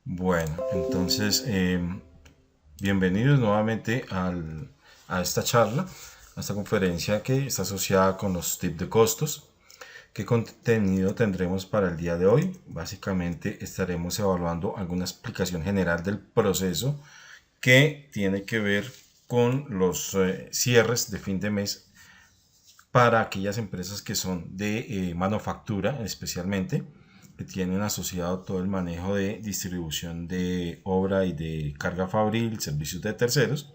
Bueno, entonces, bienvenidos nuevamente a esta charla, a esta conferencia que está asociada con los tips de costos. ¿Qué contenido tendremos para el día de hoy? Básicamente estaremos evaluando alguna explicación general del proceso que tiene que ver con los cierres de fin de mes para aquellas empresas que son de manufactura especialmente, que tienen asociado todo el manejo de distribución de obra y de carga fabril, servicios de terceros.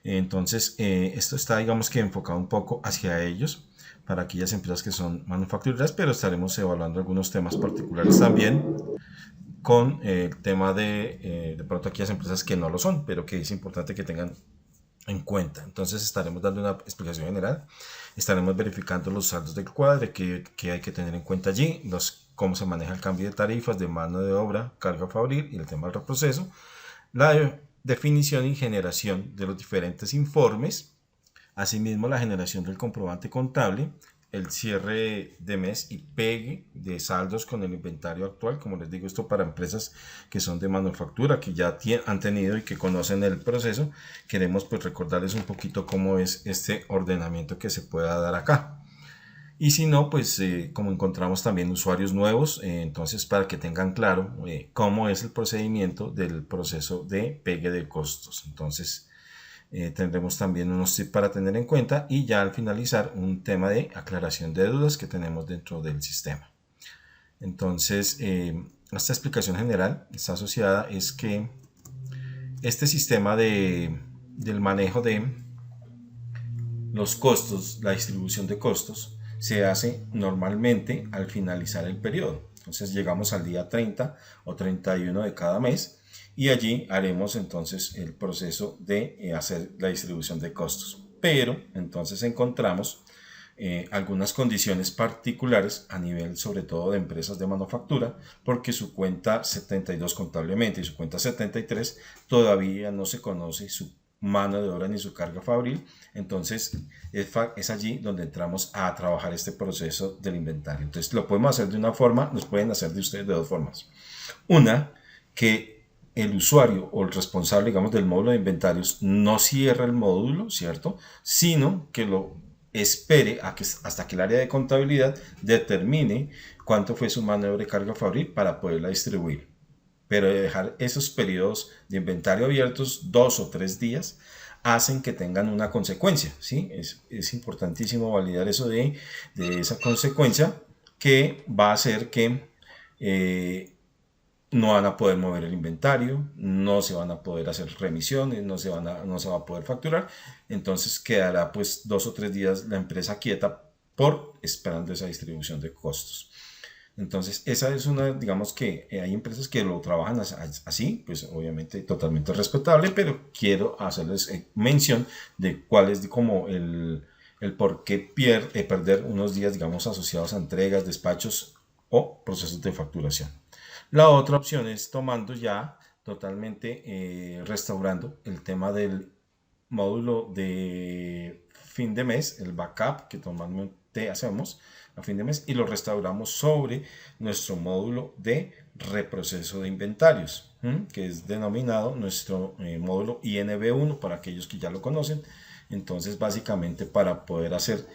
Entonces, esto está, digamos que enfocado un poco hacia ellos, para aquellas empresas que son manufactureras, pero estaremos evaluando algunos temas particulares también con el tema de pronto aquellas empresas que no lo son, pero que es importante que tengan en cuenta. Entonces estaremos dando una explicación general, estaremos verificando los saldos del cuadro, que hay que tener en cuenta allí, cómo se maneja el cambio de tarifas de mano de obra, carga fabril y el tema del reproceso, la definición y generación de los diferentes informes, asimismo la generación del comprobante contable, el cierre de mes y pegue de saldos con el inventario actual. Como les digo, esto para empresas que son de manufactura, que ya han tenido y que conocen el proceso. Queremos pues recordarles un poquito cómo es este ordenamiento que se pueda dar acá. Y si no, pues como encontramos también usuarios nuevos, entonces para que tengan claro cómo es el procedimiento del proceso de pegue de costos. Entonces tendremos también unos tips para tener en cuenta y ya al finalizar un tema de aclaración de dudas que tenemos dentro del sistema. Entonces, esta explicación general está asociada es que este sistema del manejo de los costos, la distribución de costos, se hace normalmente al finalizar el periodo. Entonces llegamos al día 30 o 31 de cada mes y allí haremos entonces el proceso de hacer la distribución de costos. Pero entonces encontramos algunas condiciones particulares a nivel sobre todo de empresas de manufactura, porque su cuenta 72 contablemente y su cuenta 73 todavía no se conoce su mano de obra ni su carga fabril. Entonces es allí donde entramos a trabajar este proceso del inventario. Entonces lo podemos hacer de una forma, nos pueden hacer de ustedes de dos formas. Una, que el usuario o el responsable, digamos, del módulo de inventarios no cierra el módulo, ¿cierto? Sino que lo espere hasta que el área de contabilidad determine cuánto fue su mano de obra y carga fabril para poderla distribuir. Pero dejar esos periodos de inventario abiertos 2 o 3 días hacen que tengan una consecuencia, ¿sí? Es importantísimo validar eso de esa consecuencia que va a hacer que no van a poder mover el inventario, no se van a poder hacer remisiones, no se va a poder facturar. Entonces quedará pues 2 o 3 días la empresa quieta por esperando esa distribución de costos. Entonces esa es una, digamos que hay empresas que lo trabajan así, pues obviamente totalmente respetable, pero quiero hacerles mención de cuál es como el por qué perder unos días, digamos, asociados a entregas, despachos o procesos de facturación. La otra opción es tomando ya totalmente, restaurando el tema del módulo de fin de mes, el backup que normalmente hacemos a fin de mes, y lo restauramos sobre nuestro módulo de reproceso de inventarios, que es denominado nuestro módulo INV1 para aquellos que ya lo conocen. Entonces básicamente para poder hacer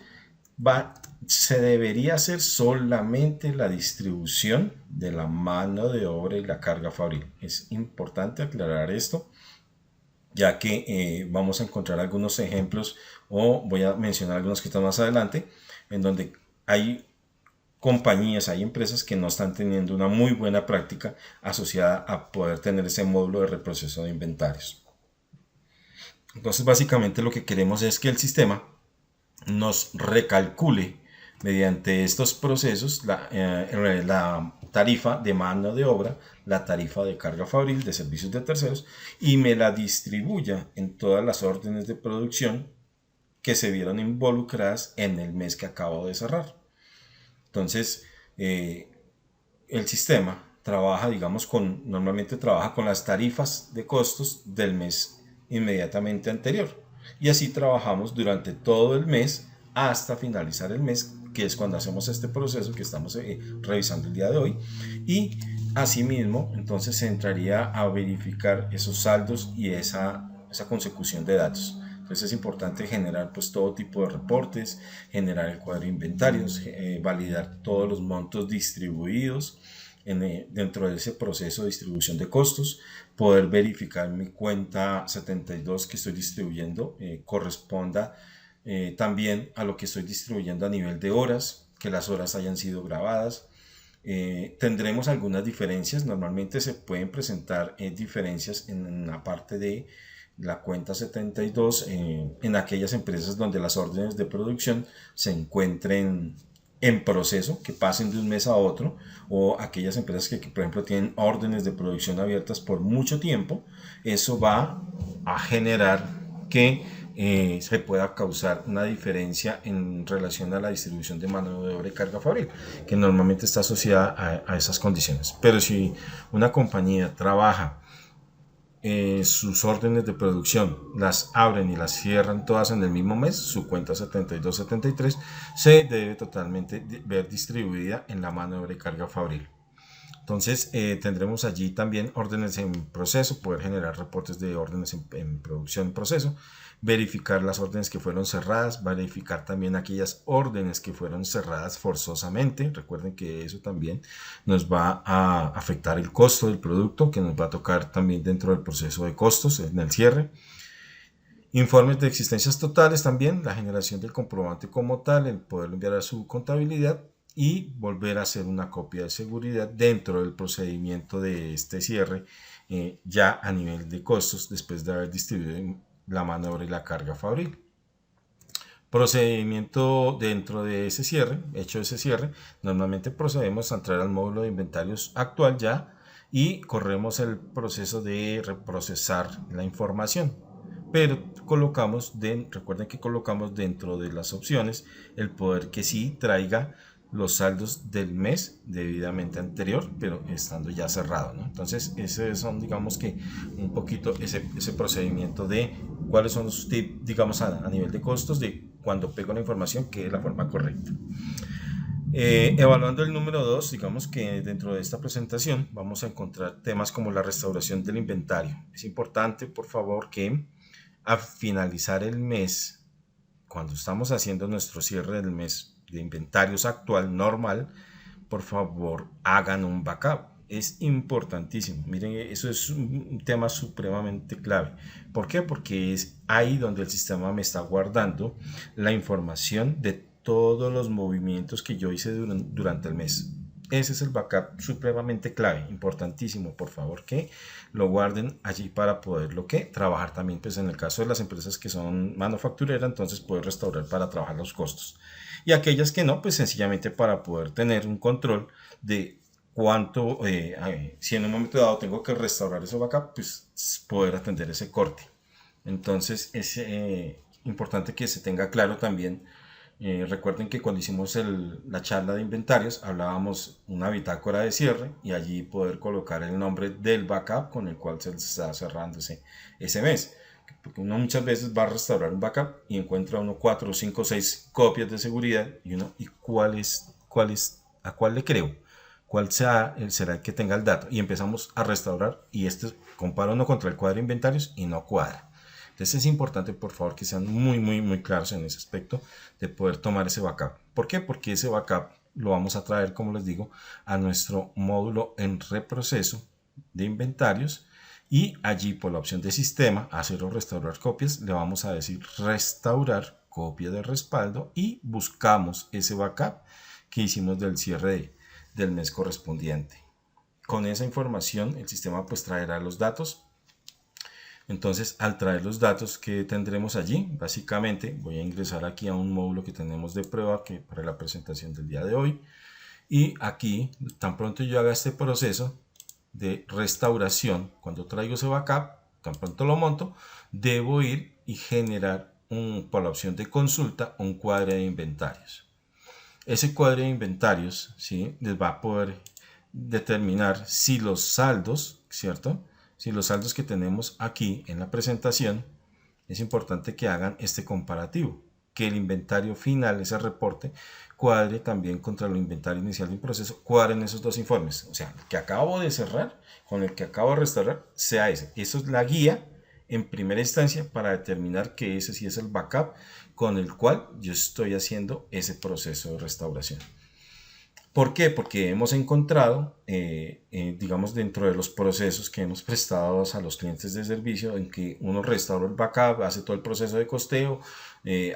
se debería hacer solamente la distribución de la mano de obra y la carga fabril. Es importante aclarar esto, ya que vamos a encontrar algunos ejemplos o voy a mencionar algunos que están más adelante, en donde hay compañías, hay empresas que no están teniendo una muy buena práctica asociada a poder tener ese módulo de reproceso de inventarios. Entonces básicamente lo que queremos es que el sistema nos recalcule mediante estos procesos la tarifa de mano de obra, la tarifa de carga fabril de servicios de terceros y me la distribuya en todas las órdenes de producción que se vieron involucradas en el mes que acabo de cerrar. Entonces, el sistema trabaja, digamos, normalmente trabaja con las tarifas de costos del mes inmediatamente anterior. Y así trabajamos durante todo el mes hasta finalizar el mes, que es cuando hacemos este proceso que estamos revisando el día de hoy. Y Asimismo, entonces se entraría a verificar esos saldos y esa consecución de datos. Entonces es importante generar pues todo tipo de reportes, generar el cuadro de inventarios, validar todos los montos distribuidos dentro de ese proceso de distribución de costos, poder verificar mi cuenta 72 que estoy distribuyendo corresponda también a lo que estoy distribuyendo a nivel de horas, que las horas hayan sido grabadas. Tendremos algunas diferencias, normalmente se pueden presentar diferencias en la parte de la cuenta 72 en aquellas empresas donde las órdenes de producción se encuentren en proceso, que pasen de un mes a otro, o aquellas empresas que por ejemplo tienen órdenes de producción abiertas por mucho tiempo. Eso va a generar que se pueda causar una diferencia en relación a la distribución de mano de obra y carga fabril, que normalmente está asociada a esas condiciones. Pero si una compañía trabaja sus órdenes de producción, las abren y las cierran todas en el mismo mes, su cuenta 72-73 se debe totalmente ver distribuida en la mano de obra y carga fabril. Entonces tendremos allí también órdenes en proceso, poder generar reportes de órdenes en producción en proceso, verificar las órdenes que fueron cerradas, verificar también aquellas órdenes que fueron cerradas forzosamente. Recuerden que eso también nos va a afectar el costo del producto, que nos va a tocar también dentro del proceso de costos en el cierre. Informes de existencias totales también, la generación del comprobante como tal, el poderlo enviar a su contabilidad y volver a hacer una copia de seguridad dentro del procedimiento de este cierre ya a nivel de costos después de haber distribuido la mano de obra y la carga fabril. Procedimiento dentro de ese cierre, hecho ese cierre, normalmente procedemos a entrar al módulo de inventarios actual ya y corremos el proceso de reprocesar la información. Pero recuerden que colocamos dentro de las opciones el poder que sí traiga los saldos del mes debidamente anterior, pero estando ya cerrado, ¿no? Entonces, ese son, digamos que, un poquito ese procedimiento de cuáles son los tips, digamos, a nivel de costos, de cuando pego la información, que es la forma correcta. Evaluando el número 2, digamos que dentro de esta presentación vamos a encontrar temas como la restauración del inventario. Es importante, por favor, que a finalizar el mes, cuando estamos haciendo nuestro cierre del mes de inventarios actual normal, por favor hagan un backup. Es importantísimo. Miren, eso es un tema supremamente clave. ¿Por qué? Porque es ahí donde el sistema me está guardando la información de todos los movimientos que yo hice durante el mes. Ese es el backup supremamente clave, importantísimo, por favor que lo guarden allí para poderlo que trabajar también, pues en el caso de las empresas que son manufactureras, entonces poder restaurar para trabajar los costos. Y aquellas que no, pues sencillamente para poder tener un control de cuánto, si en un momento dado tengo que restaurar ese backup, pues poder atender ese corte. Entonces es importante que se tenga claro también. Recuerden que cuando hicimos la charla de inventarios hablábamos una bitácora de cierre y allí poder colocar el nombre del backup con el cual se está cerrando ese mes. Porque uno muchas veces va a restaurar un backup y encuentra uno 4, 5, 6 copias de seguridad y uno, ¿y a cuál le creo? ¿Cuál será el que tenga el dato? Y empezamos a restaurar y compara uno contra el cuadro de inventarios y no cuadra. Entonces es importante, por favor, que sean muy claros en ese aspecto de poder tomar ese backup. ¿Por qué? Porque ese backup lo vamos a traer, como les digo, a nuestro módulo en reproceso de inventarios y allí por la opción de sistema, hacer o restaurar copias, le vamos a decir restaurar copia de respaldo y buscamos ese backup que hicimos del cierre del mes correspondiente. Con esa información el sistema pues traerá los datos. Entonces, al traer los datos que tendremos allí, básicamente voy a ingresar aquí a un módulo que tenemos de prueba que para la presentación del día de hoy. Y aquí, tan pronto yo haga este proceso de restauración, cuando traigo ese backup, tan pronto lo monto, debo ir y generar por la opción de consulta un cuadro de inventarios. Ese cuadro de inventarios, ¿sí?, les va a poder determinar si los saldos, ¿cierto?, si los saldos que tenemos aquí en la presentación, es importante que hagan este comparativo. que el inventario final, ese reporte, cuadre también contra el inventario inicial de un proceso, cuadren esos dos informes. O sea, el que acabo de cerrar con el que acabo de restaurar sea ese. Eso es la guía en primera instancia para determinar que ese sí es el backup con el cual yo estoy haciendo ese proceso de restauración. ¿Por qué? Porque hemos encontrado, digamos, dentro de los procesos que hemos prestado a los clientes de servicio, en que uno restaura el backup, hace todo el proceso de costeo,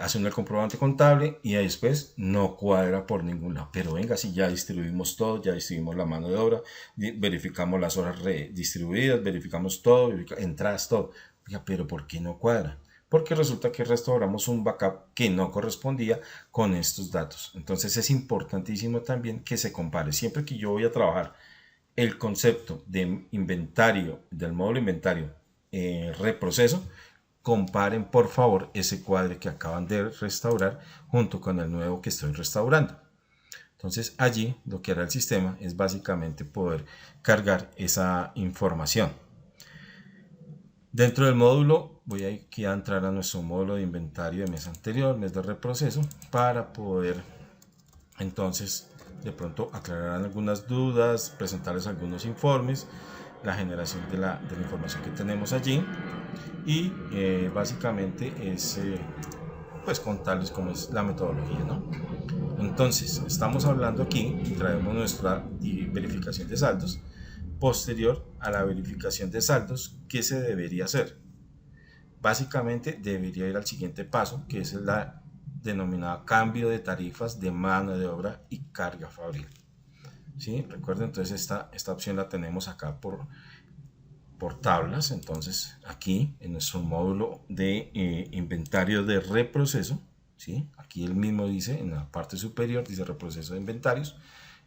hace un comprobante contable y después no cuadra por ningún lado. Pero venga, si ya distribuimos todo, ya distribuimos la mano de obra, verificamos las horas redistribuidas, verificamos todo, entradas, todo. Oiga, pero ¿por qué no cuadra? Porque resulta que restauramos un backup que no correspondía con estos datos. Entonces es importantísimo también que se compare. Siempre que yo voy a trabajar el concepto de inventario, del módulo inventario, reproceso, comparen por favor ese cuadro que acaban de restaurar junto con el nuevo que estoy restaurando. Entonces allí lo que hará el sistema es básicamente poder cargar esa información. Dentro del módulo voy aquí a entrar a nuestro módulo de inventario de mes anterior, mes de reproceso, para poder entonces de pronto aclarar algunas dudas, presentarles algunos informes, la generación de la información que tenemos allí y básicamente es pues contarles cómo es la metodología, ¿no? Entonces estamos hablando aquí y traemos nuestra verificación de saldos. Posterior a la verificación de saldos, ¿qué se debería hacer? Básicamente debería ir al siguiente paso, que es la denominada cambio de tarifas de mano de obra y carga fabril. ¿Sí? Recuerden, entonces esta opción la tenemos acá por tablas. Entonces aquí en nuestro módulo de inventario de reproceso, ¿sí? Aquí el mismo dice, en la parte superior dice reproceso de inventarios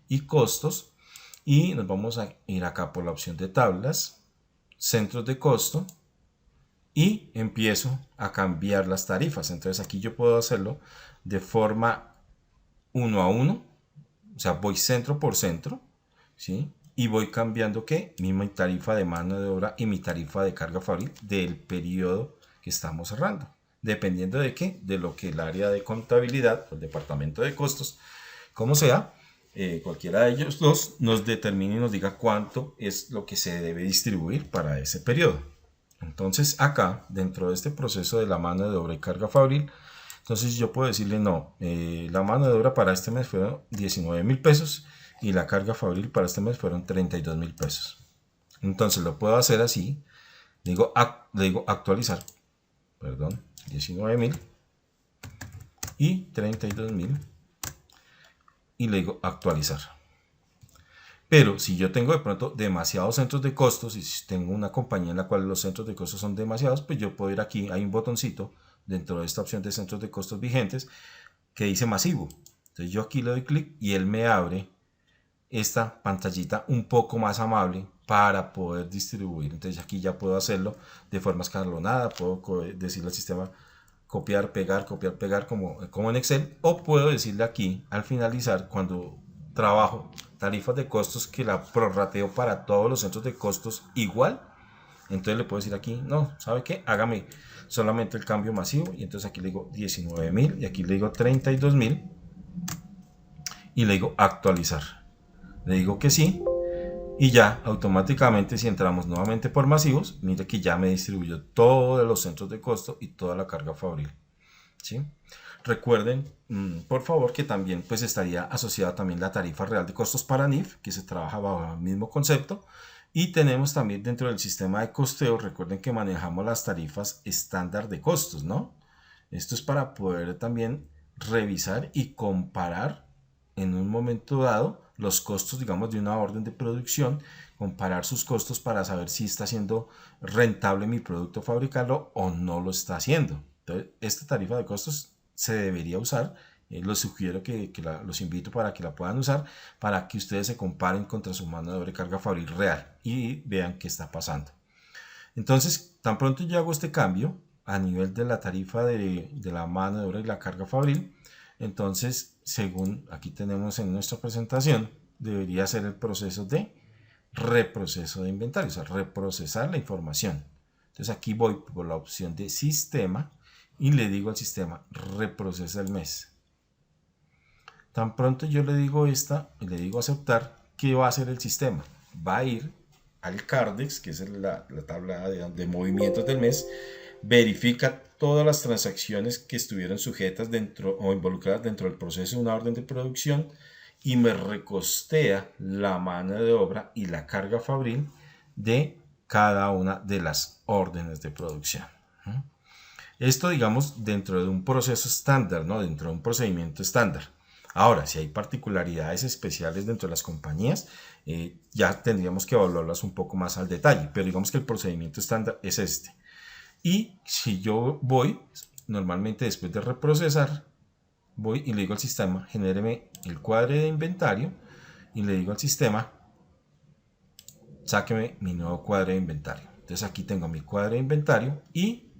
y costos. Y nos vamos a ir acá por la opción de tablas, centros de costo y empiezo a cambiar las tarifas. Entonces aquí yo puedo hacerlo de forma 1 a 1, o sea, voy centro por centro, ¿sí? Y voy cambiando ¿qué? Mi tarifa de mano de obra y mi tarifa de carga fabril del periodo que estamos cerrando. Dependiendo de qué, de lo que el área de contabilidad, el departamento de costos, como sea, cualquiera de ellos dos nos determine y nos diga cuánto es lo que se debe distribuir para ese periodo. Entonces acá, dentro de este proceso de la mano de obra y carga fabril, entonces yo puedo decirle no, la mano de obra para este mes fueron 19.000 pesos y la carga fabril para este mes fueron 32.000 pesos. Entonces lo puedo hacer así, le digo actualizar, perdón, 19.000 y 32.000 y le digo actualizar. Pero si yo tengo de pronto demasiados centros de costos y si tengo una compañía en la cual los centros de costos son demasiados, pues yo puedo ir aquí, hay un botoncito dentro de esta opción de centros de costos vigentes que dice masivo. Entonces yo aquí le doy clic y él me abre esta pantallita un poco más amable para poder distribuir. Entonces aquí ya puedo hacerlo de forma escalonada, puedo decirle al sistema copiar, pegar como en Excel, o puedo decirle aquí al finalizar cuando trabajo tarifas de costos que la prorrateo para todos los centros de costos igual. Entonces le puedo decir aquí, no, ¿sabe qué? Hágame solamente el cambio masivo y entonces aquí le digo 19.000 y aquí le digo 32.000 y le digo actualizar. Le digo que sí y ya automáticamente si entramos nuevamente por masivos, mire que ya me distribuyó todos los centros de costo y toda la carga fabril, ¿sí? Recuerden, por favor, que también pues estaría asociada también la tarifa real de costos para NIF, que se trabaja bajo el mismo concepto. Y tenemos también dentro del sistema de costeo, recuerden que manejamos las tarifas estándar de costos, ¿no? Esto es para poder también revisar y comparar en un momento dado los costos, digamos, de una orden de producción, comparar sus costos para saber si está siendo rentable mi producto fabricarlo o no lo está haciendo. Entonces, esta tarifa de costos se debería usar. Los sugiero los invito para que la puedan usar para que ustedes se comparen contra su mano de obra y carga fabril real y vean qué está pasando. Entonces, tan pronto yo hago este cambio a nivel de la tarifa de la mano de obra y la carga fabril, entonces, según aquí tenemos en nuestra presentación, debería ser el proceso de reproceso de inventario, o sea, reprocesar la información. Entonces aquí voy por la opción de sistema y le digo al sistema reprocesa el mes. Tan pronto yo le digo esta y le digo aceptar, ¿qué va a hacer el sistema? Va a ir al Cardex, que es la tabla de movimientos del mes, verifica todas las transacciones que estuvieron sujetas dentro o involucradas dentro del proceso de una orden de producción y me recostea la mano de obra y la carga fabril de cada una de las órdenes de producción. Esto, digamos, dentro de un proceso estándar, ¿no? Dentro de un procedimiento estándar. Ahora, si hay particularidades especiales dentro de las compañías, ya tendríamos que evaluarlas un poco más al detalle, pero digamos que el procedimiento estándar es este. Y si yo voy, normalmente después de reprocesar, voy y le digo al sistema, genéreme el cuadro de inventario, y le digo al sistema, sáqueme mi nuevo cuadro de inventario. Entonces aquí tengo mi cuadro de inventario y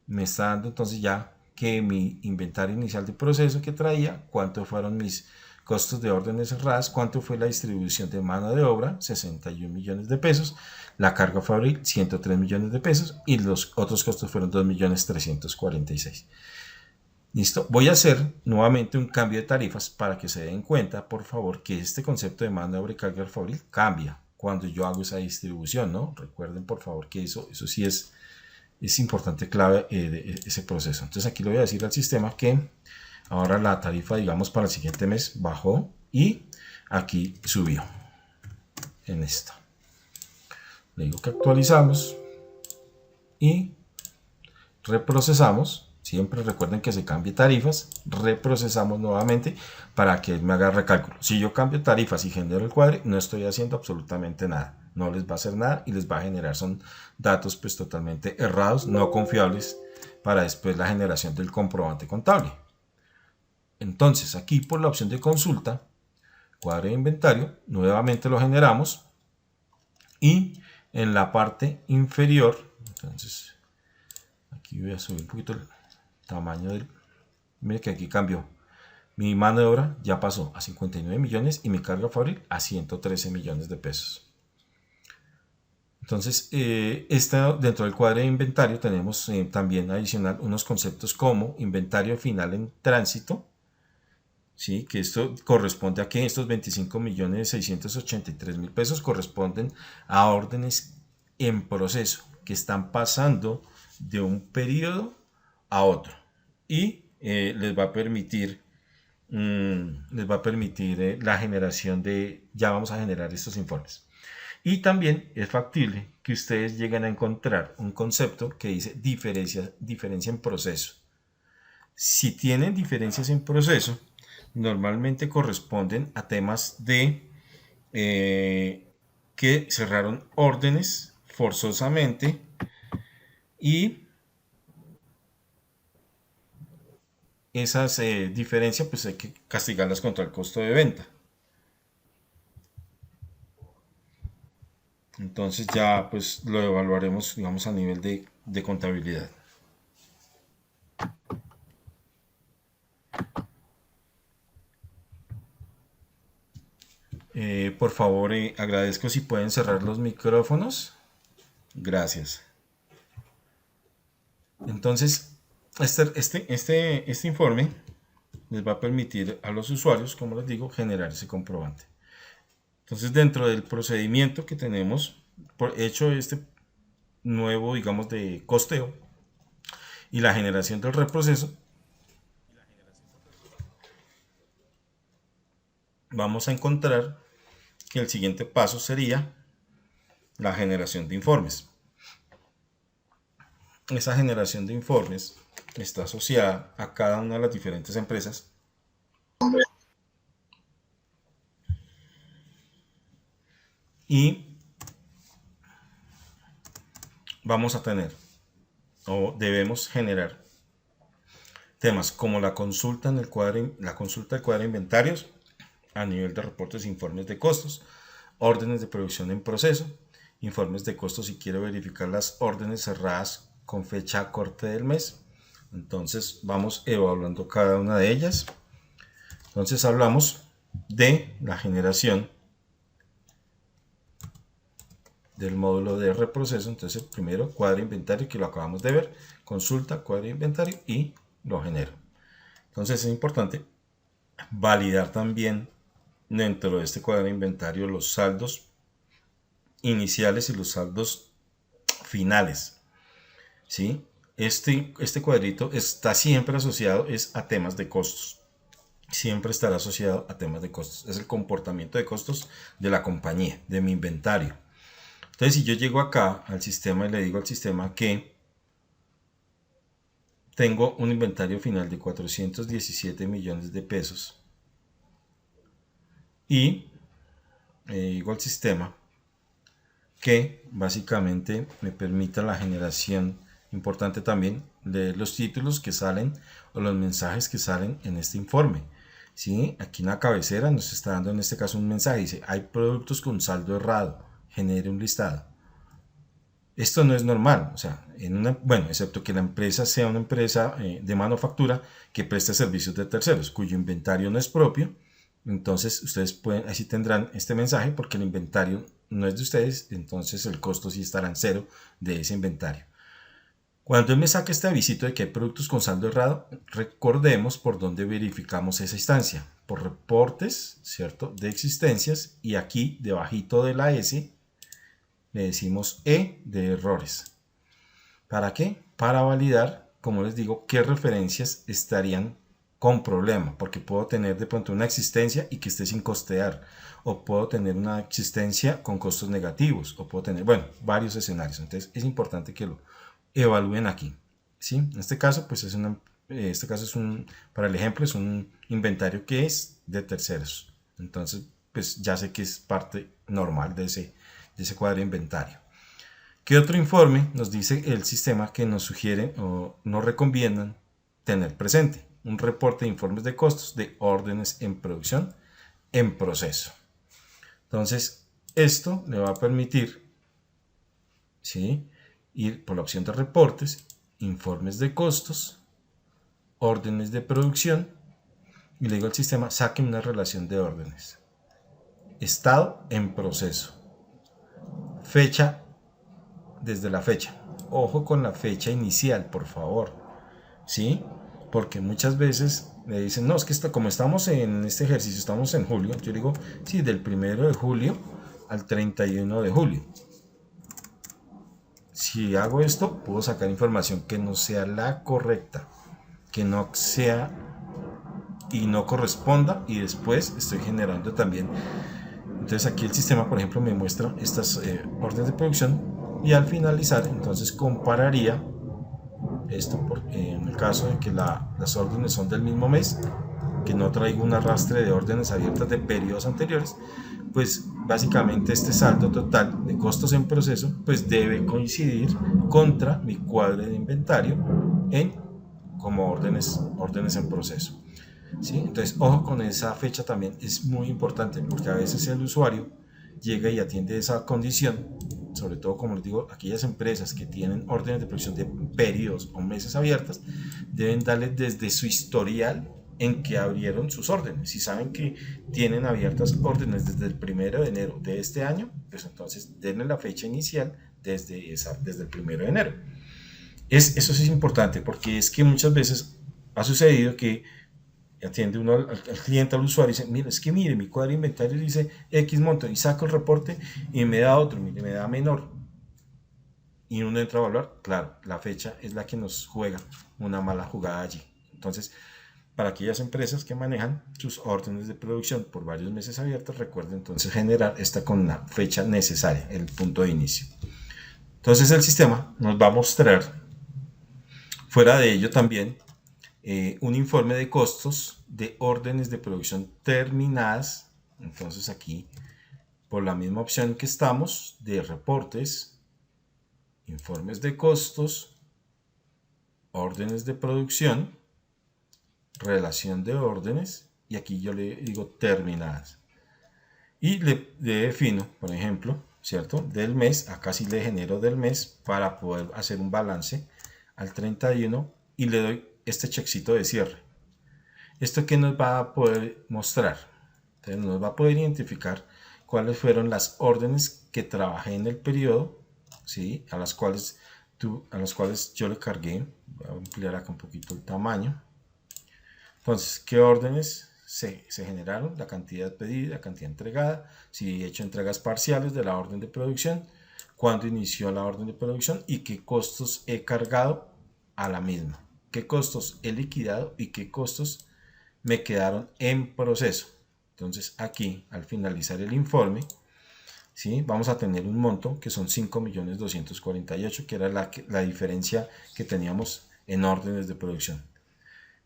me está dando entonces ya que mi inventario inicial de proceso que traía, cuánto fueron mis costos de órdenes cerradas, cuánto fue la distribución de mano de obra, 61 millones de pesos, la carga fabril, 103 millones de pesos y los otros costos fueron 2.346.000. Listo, voy a hacer nuevamente un cambio de tarifas para que se den cuenta, por favor, que este concepto de mano de obra y carga fabril cambia cuando yo hago esa distribución, ¿no? Recuerden, por favor, que eso sí es importante, clave de ese proceso. Entonces aquí le voy a decir al sistema que ahora la tarifa, digamos, para el siguiente mes bajó y aquí subió en esta. Le digo que actualizamos y reprocesamos. Siempre recuerden que se cambie tarifas, reprocesamos nuevamente para que él me haga recálculo. Si yo cambio tarifas y genero el cuadro, no estoy haciendo absolutamente nada. No les va a hacer nada y les va a generar, son datos pues totalmente errados, no confiables para después la generación del comprobante contable. Entonces aquí por la opción de consulta, cuadro de inventario, nuevamente lo generamos y en la parte inferior, entonces aquí voy a subir un poquito el tamaño del... Mire que aquí cambió. Mi mano de obra ya pasó a 59 millones y mi carga fabril a 113 millones de pesos. Entonces, dentro del cuadro de inventario tenemos también adicional unos conceptos como inventario final en tránsito, ¿sí? Que esto corresponde a que estos 25.683.000 pesos corresponden a órdenes en proceso que están pasando de un periodo a otro y les va a permitir la generación de, ya vamos a generar estos informes. Y también es factible que ustedes lleguen a encontrar un concepto que dice diferencia en proceso. Si tienen diferencias en proceso, normalmente corresponden a temas de que cerraron órdenes forzosamente y esas diferencias pues hay que castigarlas contra el costo de venta. Entonces ya pues lo evaluaremos, digamos, a nivel de contabilidad. Por favor, agradezco si pueden cerrar los micrófonos. Gracias. Entonces, este informe les va a permitir a los usuarios, como les digo, generar ese comprobante. Entonces, dentro del procedimiento que tenemos hecho este nuevo, digamos, de costeo y la generación del reproceso, vamos a encontrar que el siguiente paso sería la generación de informes. Esa generación de informes está asociada a cada una de las diferentes empresas y vamos a tener o debemos generar temas como la consulta del cuadro de inventarios a nivel de reportes e informes de costos, órdenes de producción en proceso, informes de costos si quiero verificar las órdenes cerradas con fecha a corte del mes. Entonces vamos evaluando cada una de ellas. Entonces hablamos de la generación del módulo de reproceso. Entonces primero cuadro inventario, que lo acabamos de ver, consulta cuadro inventario y lo genero. Entonces es importante validar también dentro de este cuadro de inventario los saldos iniciales y los saldos finales, ¿sí? Este cuadrito está siempre asociado a temas de costos. Siempre estará asociado a temas de costos. Es el comportamiento de costos de la compañía, de mi inventario. Entonces, si yo llego acá al sistema y le digo al sistema que tengo un inventario final de 417 millones de pesos y digo al sistema que básicamente me permita la generación, importante también, de los títulos que salen o los mensajes que salen en este informe. ¿Sí? Aquí en la cabecera nos está dando en este caso un mensaje, dice, hay productos con saldo errado, genere un listado. Esto no es normal, o sea, bueno, excepto que la empresa sea una empresa de manufactura que preste servicios de terceros, cuyo inventario no es propio. Entonces ustedes pueden, así tendrán este mensaje porque el inventario no es de ustedes, entonces el costo sí estará en cero de ese inventario. Cuando él me saque este avisito de que hay productos con saldo errado, recordemos por dónde verificamos esa instancia. Por reportes, ¿cierto? De existencias, y aquí debajito de la S le decimos E de errores. ¿Para qué? Para validar, como les digo, qué referencias estarían con problema, porque puedo tener de pronto una existencia y que esté sin costear, o puedo tener una existencia con costos negativos, o puedo tener, bueno, varios escenarios. Entonces es importante que lo evalúen aquí, ¿sí? En este caso, pues para el ejemplo, es un inventario que es de terceros. Entonces, pues ya sé que es parte normal de ese cuadro de inventario. ¿Qué otro informe nos dice el sistema que nos sugiere o nos recomiendan tener presente? Un reporte de informes de costos de órdenes en producción en proceso. Entonces, esto le va a permitir, ¿sí?, ir por la opción de reportes, informes de costos, órdenes de producción, y le digo al sistema, saque una relación de órdenes. Estado en proceso. Fecha, desde la fecha. Ojo con la fecha inicial, por favor. ¿Sí? Porque muchas veces me dicen, no, es que como estamos en este ejercicio, estamos en julio. Yo digo, sí, del 1 de julio al 31 de julio. Si hago esto, puedo sacar información que no sea la correcta, que no sea y no corresponda, y después estoy generando también. Entonces aquí el sistema, por ejemplo, me muestra estas órdenes de producción, y al finalizar, entonces compararía esto en el caso de que las órdenes son del mismo mes, que no traigo un arrastre de órdenes abiertas de periodos anteriores, pues básicamente este saldo total de costos en proceso pues debe coincidir contra mi cuadro de inventario como órdenes en proceso. ¿Sí? Entonces, ojo con esa fecha también, es muy importante, porque a veces el usuario llega y atiende esa condición, sobre todo, como les digo, aquellas empresas que tienen órdenes de producción de periodos o meses abiertas, deben darle desde su historial en que abrieron sus órdenes. Si saben que tienen abiertas órdenes desde el 1 de enero de este año, pues entonces denle la fecha inicial desde el 1 de enero. Eso sí es importante, porque es que muchas veces ha sucedido que atiende uno al cliente, al usuario, y dice, mira, es que mire, mi cuadro de inventario dice X monto, y saco el reporte y me da otro, mire, me da menor. Y uno entra a evaluar, claro, la fecha es la que nos juega una mala jugada allí. Entonces, para aquellas empresas que manejan sus órdenes de producción por varios meses abiertas, recuerden entonces generar esta con la fecha necesaria, el punto de inicio. Entonces el sistema nos va a mostrar, fuera de ello también, un informe de costos de órdenes de producción terminadas. Entonces aquí, por la misma opción que estamos, de reportes, informes de costos, órdenes de producción, relación de órdenes, y aquí yo le digo terminadas. Y le defino, por ejemplo, ¿cierto?, del mes. Acá sí le genero del mes para poder hacer un balance al 31 y le doy este checkcito de cierre. ¿Esto qué nos va a poder mostrar? Entonces nos va a poder identificar cuáles fueron las órdenes que trabajé en el periodo, ¿sí? a las cuales yo le cargué. Voy a ampliar acá un poquito el tamaño. Entonces, ¿qué órdenes se generaron? La cantidad pedida, la cantidad entregada, si he hecho entregas parciales de la orden de producción, cuándo inició la orden de producción y qué costos he cargado a la misma, qué costos he liquidado y qué costos me quedaron en proceso. Entonces aquí, al finalizar el informe, ¿sí? Vamos a tener un monto que son 5.248.000, que era la diferencia que teníamos en órdenes de producción.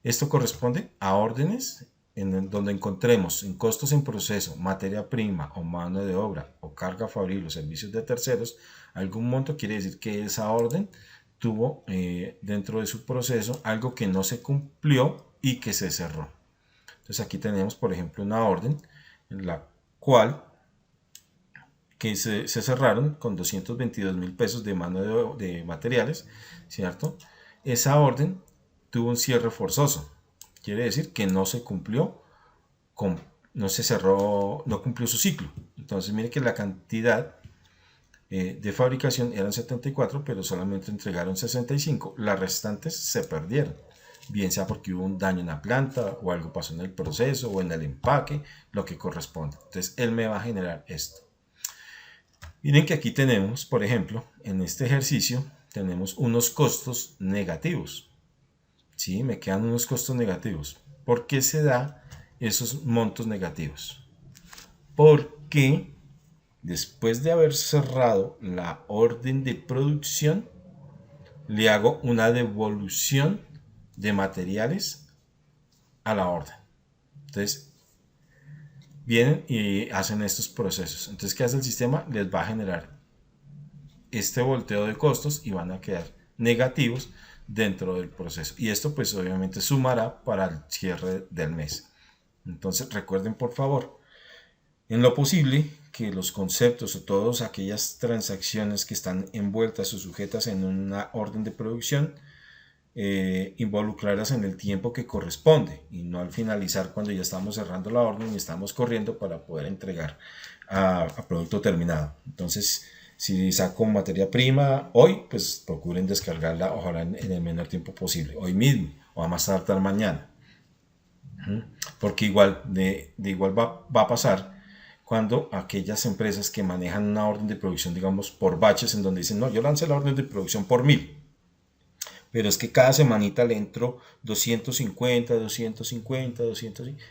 Esto corresponde a órdenes en donde encontremos en costos en proceso, materia prima o mano de obra o carga fabril o servicios de terceros, algún monto. Quiere decir que esa orden tuvo dentro de su proceso algo que no se cumplió y que se cerró. Entonces aquí tenemos, por ejemplo, una orden en la cual que se cerraron con 222.000 pesos de mano de materiales, ¿cierto? Esa orden tuvo un cierre forzoso. Quiere decir que no se cumplió, no se cerró, no cumplió su ciclo. Entonces mire que la cantidad de fabricación eran 74, pero solamente entregaron 65. Las restantes se perdieron, bien sea porque hubo un daño en la planta o algo pasó en el proceso o en el empaque, lo que corresponde. Entonces él me va a generar esto. Miren que aquí tenemos, por ejemplo, en este ejercicio tenemos unos costos negativos. ¿Sí? Me quedan unos costos negativos. ¿Por qué se da esos montos negativos? Porque después de haber cerrado la orden de producción, le hago una devolución de materiales a la orden. Entonces, vienen y hacen estos procesos. Entonces, ¿qué hace el sistema? Les va a generar este volteo de costos y van a quedar negativos dentro del proceso. Y esto pues obviamente sumará para el cierre del mes. Entonces recuerden por favor, en lo posible, que los conceptos o todas aquellas transacciones que están envueltas o sujetas en una orden de producción, involucrarlas en el tiempo que corresponde y no al finalizar cuando ya estamos cerrando la orden y estamos corriendo para poder entregar a producto terminado. Entonces, si saco materia prima hoy, pues procuren descargarla ojalá en el menor tiempo posible, hoy mismo o a más tardar mañana. Porque igual, de igual va a pasar cuando aquellas empresas que manejan una orden de producción, digamos, por baches, en donde dicen, no, yo lancé la orden de producción por 1000, pero es que cada semanita le entro 250, 250, 250.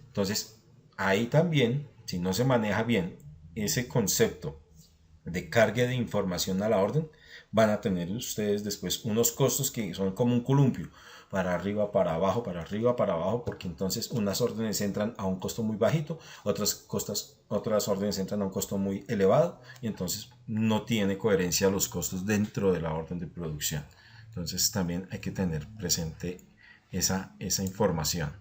Entonces, ahí también, si no se maneja bien ese concepto de carga de información a la orden, van a tener ustedes después unos costos que son como un columpio, para arriba, para abajo, para arriba, para abajo, porque entonces unas órdenes entran a un costo muy bajito, otras órdenes entran a un costo muy elevado, y entonces no tiene coherencia los costos dentro de la orden de producción. Entonces también hay que tener presente esa información.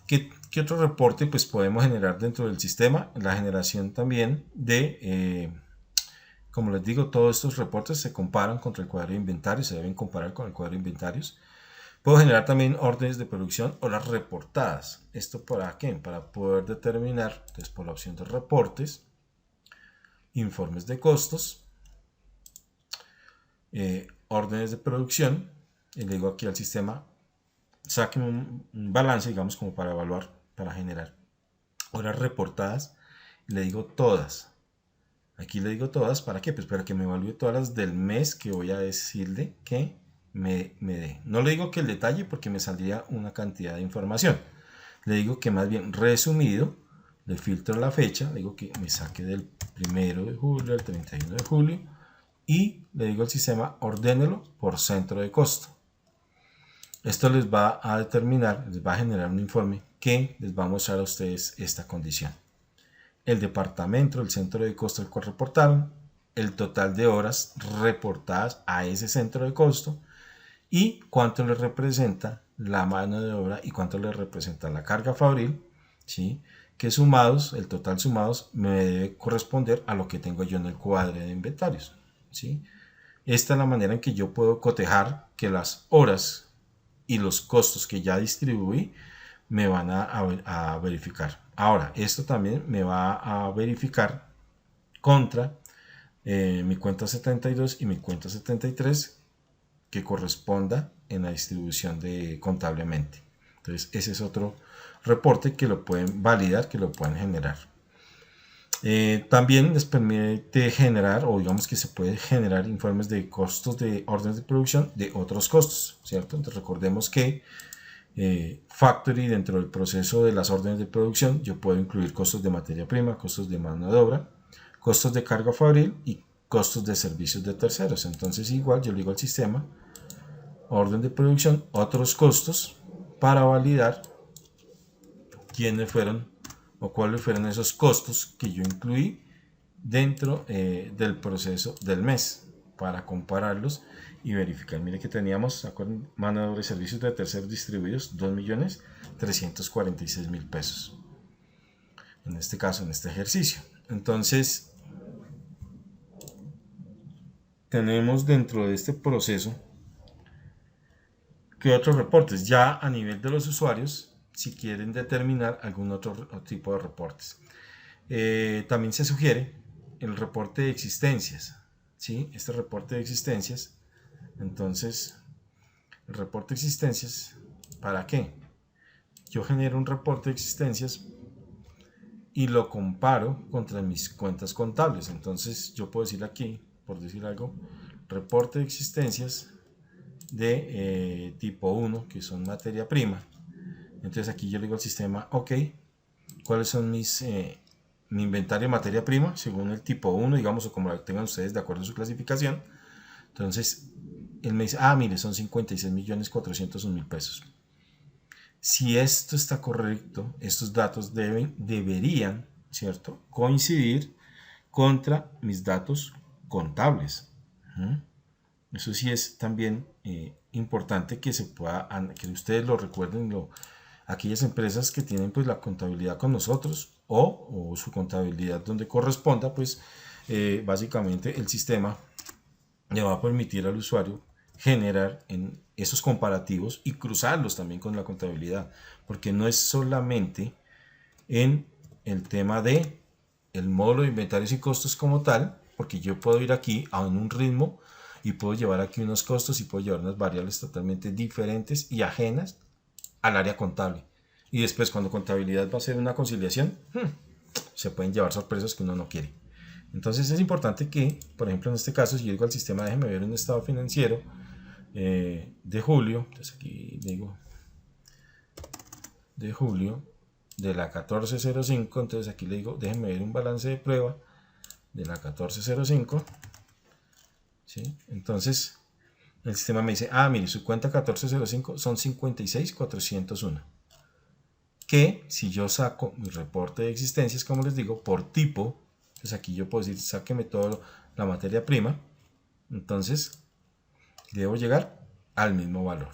¿Qué otro reporte pues podemos generar dentro del sistema? La generación también de, como les digo, todos estos reportes se comparan contra el cuadro de inventarios, se deben comparar con el cuadro de inventarios. Puedo generar también órdenes de producción o las reportadas. ¿Esto para qué? Para poder determinar, entonces por la opción de reportes, informes de costos, órdenes de producción, y le digo aquí al sistema, saquen un balance, digamos, como para evaluar, para generar horas reportadas, y le digo todas. Aquí le digo todas, ¿para qué? Pues para que me evalúe todas las del mes que voy a decirle que me dé. No le digo que el detalle porque me saldría una cantidad de información. Le digo que más bien resumido, le filtro la fecha, le digo que me saque del 1 de julio al 31 de julio y le digo al sistema ordénelo por centro de costo. Esto les va a determinar, les va a generar un informe que les va a mostrar a ustedes esta condición. El departamento, el centro de costo al cual reportaron, el total de horas reportadas a ese centro de costo y cuánto les representa la mano de obra y cuánto les representa la carga fabril, ¿sí? Que sumados, el total sumados, me debe corresponder a lo que tengo yo en el cuadro de inventarios, ¿sí? Esta es la manera en que yo puedo cotejar que las horas y los costos que ya distribuí me van a verificar. Ahora, esto también me va a verificar contra mi cuenta 72 y mi cuenta 73 que corresponda en la distribución de contablemente. Entonces, ese es otro reporte que lo pueden validar, que lo pueden generar. También les permite generar, o digamos que se puede generar informes de costos de órdenes de producción de otros costos, ¿cierto? Entonces recordemos que Factory, dentro del proceso de las órdenes de producción, yo puedo incluir costos de materia prima, costos de mano de obra, costos de carga fabril y costos de servicios de terceros. Entonces igual yo le digo al sistema, orden de producción, otros costos, para validar quiénes fueron o cuáles fueron esos costos que yo incluí dentro del proceso del mes, para compararlos y verificar. Mire que teníamos, mano de obra y servicios de terceros distribuidos, 2.346.000 pesos. En este caso, en este ejercicio. Entonces, tenemos dentro de este proceso que otros reportes, ya a nivel de los usuarios, si quieren determinar algún otro tipo de reportes. También se sugiere el reporte de existencias, ¿sí? Este reporte de existencias, entonces, el reporte de existencias, ¿para qué? Yo genero un reporte de existencias y lo comparo contra mis cuentas contables. Entonces, yo puedo decir aquí, por decir algo, reporte de existencias de tipo 1, que son materia prima. Entonces, aquí yo le digo al sistema, ok, ¿cuáles son mi inventario de materia prima según el tipo 1, digamos, o como lo tengan ustedes de acuerdo a su clasificación? Entonces, él me dice, mire, son 56.401.000 pesos. Si esto está correcto, estos datos deberían, ¿cierto?, coincidir contra mis datos contables. Eso sí es también importante que se pueda, que ustedes lo recuerden, aquellas empresas que tienen pues la contabilidad con nosotros o su contabilidad donde corresponda, pues básicamente el sistema le va a permitir al usuario generar en esos comparativos y cruzarlos también con la contabilidad, porque no es solamente en el tema de el módulo de inventarios y costos como tal, porque yo puedo ir aquí a un ritmo y puedo llevar aquí unos costos y puedo llevar unas variables totalmente diferentes y ajenas al área contable. Y después cuando contabilidad va a hacer una conciliación, se pueden llevar sorpresas que uno no quiere. Entonces es importante que, por ejemplo, en este caso, si yo digo al sistema, déjeme ver un estado financiero de julio, entonces aquí digo de julio de la 1405, entonces aquí le digo, déjenme ver un balance de prueba de la 1405, ¿sí? Entonces el sistema me dice, mire, su cuenta 1405 son 56.401, que si yo saco mi reporte de existencias, como les digo, por tipo, entonces aquí yo puedo decir, sáqueme toda la materia prima, entonces debo llegar al mismo valor.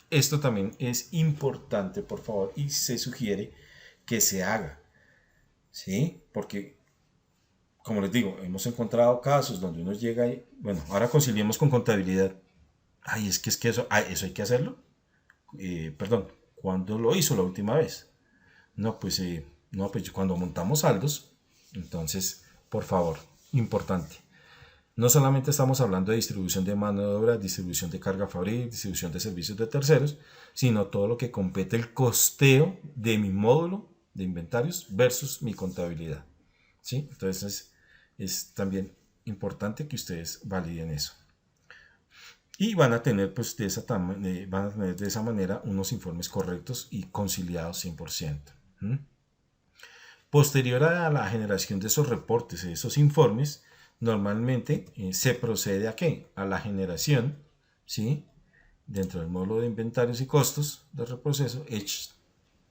Esto también es importante, por favor, y se sugiere que se haga, ¿sí? Porque, como les digo, hemos encontrado casos donde uno llega y, bueno, ahora conciliemos con contabilidad. Es que eso hay que hacerlo. Perdón, ¿cuándo lo hizo la última vez? No, pues cuando montamos saldos, entonces, por favor, importante. No solamente estamos hablando de distribución de mano de obra, distribución de carga fabril, distribución de servicios de terceros, sino todo lo que compete el costeo de mi módulo de inventarios versus mi contabilidad, ¿sí? Entonces es también importante que ustedes validen eso. Y van a tener pues de esa manera unos informes correctos y conciliados 100%. Posterior a la generación de esos reportes, de esos informes, normalmente se procede ¿a qué? A la generación, ¿sí?, dentro del módulo de inventarios y costos del reproceso,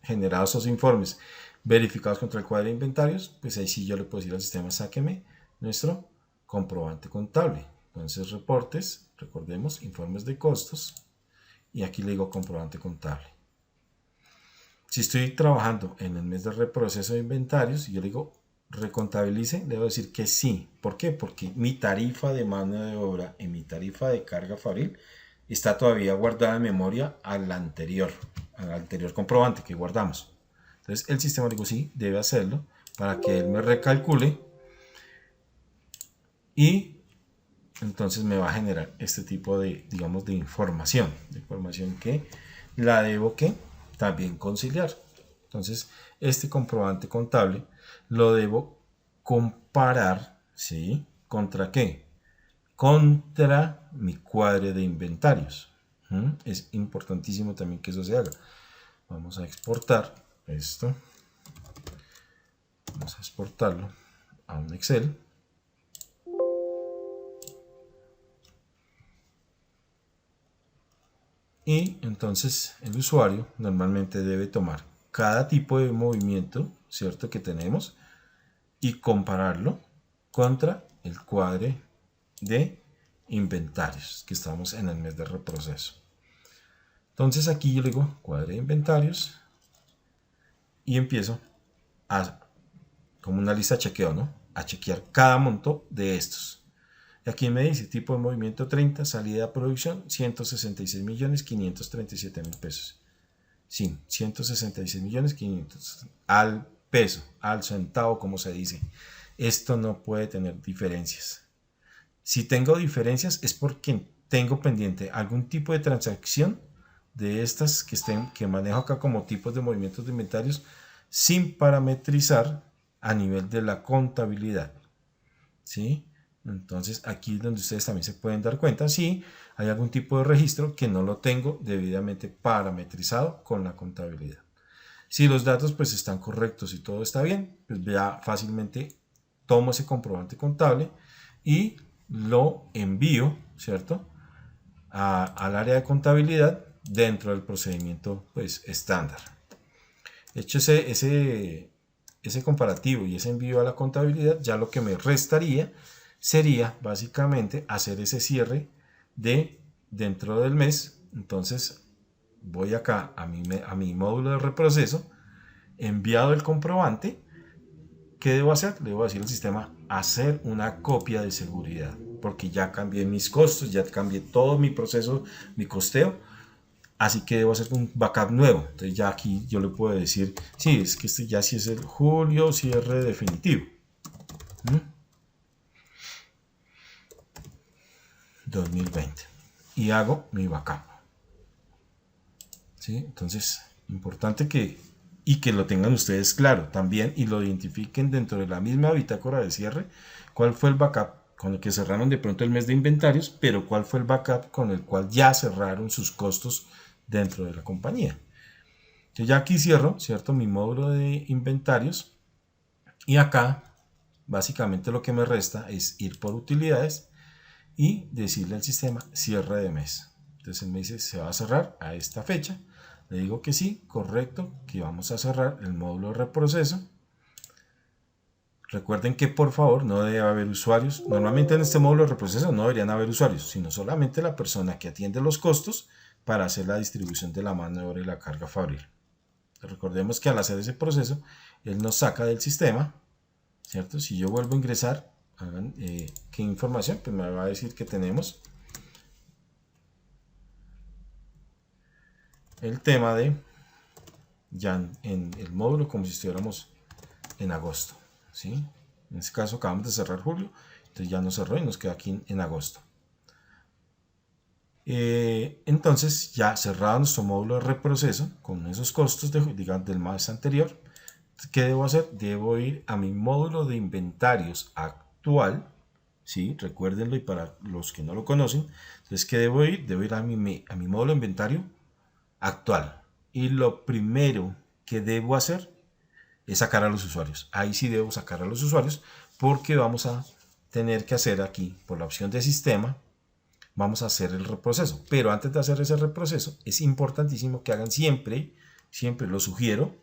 generados esos informes verificados contra el cuadro de inventarios, pues ahí sí yo le puedo decir al sistema, sáqueme nuestro comprobante contable. Entonces reportes, recordemos, informes de costos, y aquí le digo comprobante contable. Si estoy trabajando en el mes de reproceso de inventarios y yo le digo recontabilice, debo decir que sí. ¿Por qué? Porque mi tarifa de mano de obra y mi tarifa de carga fabril está todavía guardada en memoria al anterior comprobante que guardamos. Entonces el sistema, digo, sí, debe hacerlo para que él me recalcule y entonces me va a generar este tipo de, digamos, de información que la debo que también conciliar. Entonces este comprobante contable lo debo comparar, ¿sí? ¿Contra qué? Contra mi cuadro de inventarios. Es importantísimo también que eso se haga. Vamos a exportar esto. Vamos a exportarlo a un Excel. Y entonces el usuario normalmente debe tomar cada tipo de movimiento, ¿cierto?, que tenemos y compararlo contra el cuadro de inventarios que estamos en el mes de reproceso. Entonces aquí yo le digo cuadro de inventarios y empiezo a, como una lista de chequeo, ¿no?, a chequear cada monto de estos. Y aquí me dice tipo de movimiento 30, salida de producción 166.537.000 pesos. Sí, 166.500.000 al peso, al centavo, como se dice. Esto no puede tener diferencias. Si tengo diferencias es porque tengo pendiente algún tipo de transacción de estas que manejo acá como tipos de movimientos de inventarios sin parametrizar a nivel de la contabilidad, ¿sí? Entonces aquí es donde ustedes también se pueden dar cuenta si hay algún tipo de registro que no lo tengo debidamente parametrizado con la contabilidad. Si los datos pues están correctos y todo está bien, pues ya fácilmente tomo ese comprobante contable y lo envío, ¿cierto?, al área de contabilidad dentro del procedimiento pues estándar. Hecho ese comparativo y ese envío a la contabilidad, ya lo que me restaría sería básicamente hacer ese cierre de dentro del mes. Entonces voy acá a mi módulo de reproceso, enviado el comprobante. ¿Qué debo hacer? Le debo decir al sistema hacer una copia de seguridad, porque ya cambié mis costos, ya cambié todo mi proceso, mi costeo, así que debo hacer un backup nuevo. Entonces ya aquí yo le puedo decir, sí, es que este ya sí es el julio cierre definitivo. 2020 y hago mi backup, ¿sí? Entonces importante que lo tengan ustedes claro también y lo identifiquen dentro de la misma bitácora de cierre cuál fue el backup con el que cerraron de pronto el mes de inventarios, pero cuál fue el backup con el cual ya cerraron sus costos dentro de la compañía. Yo ya aquí cierro, ¿cierto?, mi módulo de inventarios y acá básicamente lo que me resta es ir por utilidades y decirle al sistema cierre de mes. Entonces él me dice se va a cerrar a esta fecha, le digo que sí, correcto, que vamos a cerrar el módulo de reproceso. Recuerden que por favor no debe haber usuarios. Normalmente en este módulo de reproceso no deberían haber usuarios, sino solamente la persona que atiende los costos para hacer la distribución de la mano de obra y la carga fabril. Recordemos que al hacer ese proceso él nos saca del sistema, ¿cierto? Si yo vuelvo a ingresar, ¿qué información? Pues me va a decir que tenemos el tema de ya en el módulo como si estuviéramos en agosto, ¿sí? En este caso acabamos de cerrar julio, entonces ya nos cerró y nos queda aquí en agosto. Entonces ya cerrado nuestro módulo de reproceso con esos costos digamos, del mes anterior, ¿qué debo hacer? Debo ir a mi módulo de inventarios actual, ¿sí? Recuérdenlo, y para los que no lo conocen, entonces ¿qué debo ir? Debo ir a mi módulo de inventario actual. Y lo primero que debo hacer es sacar a los usuarios. Ahí sí debo sacar a los usuarios porque vamos a tener que hacer aquí, por la opción de sistema, vamos a hacer el reproceso. Pero antes de hacer ese reproceso, es importantísimo que hagan siempre lo sugiero,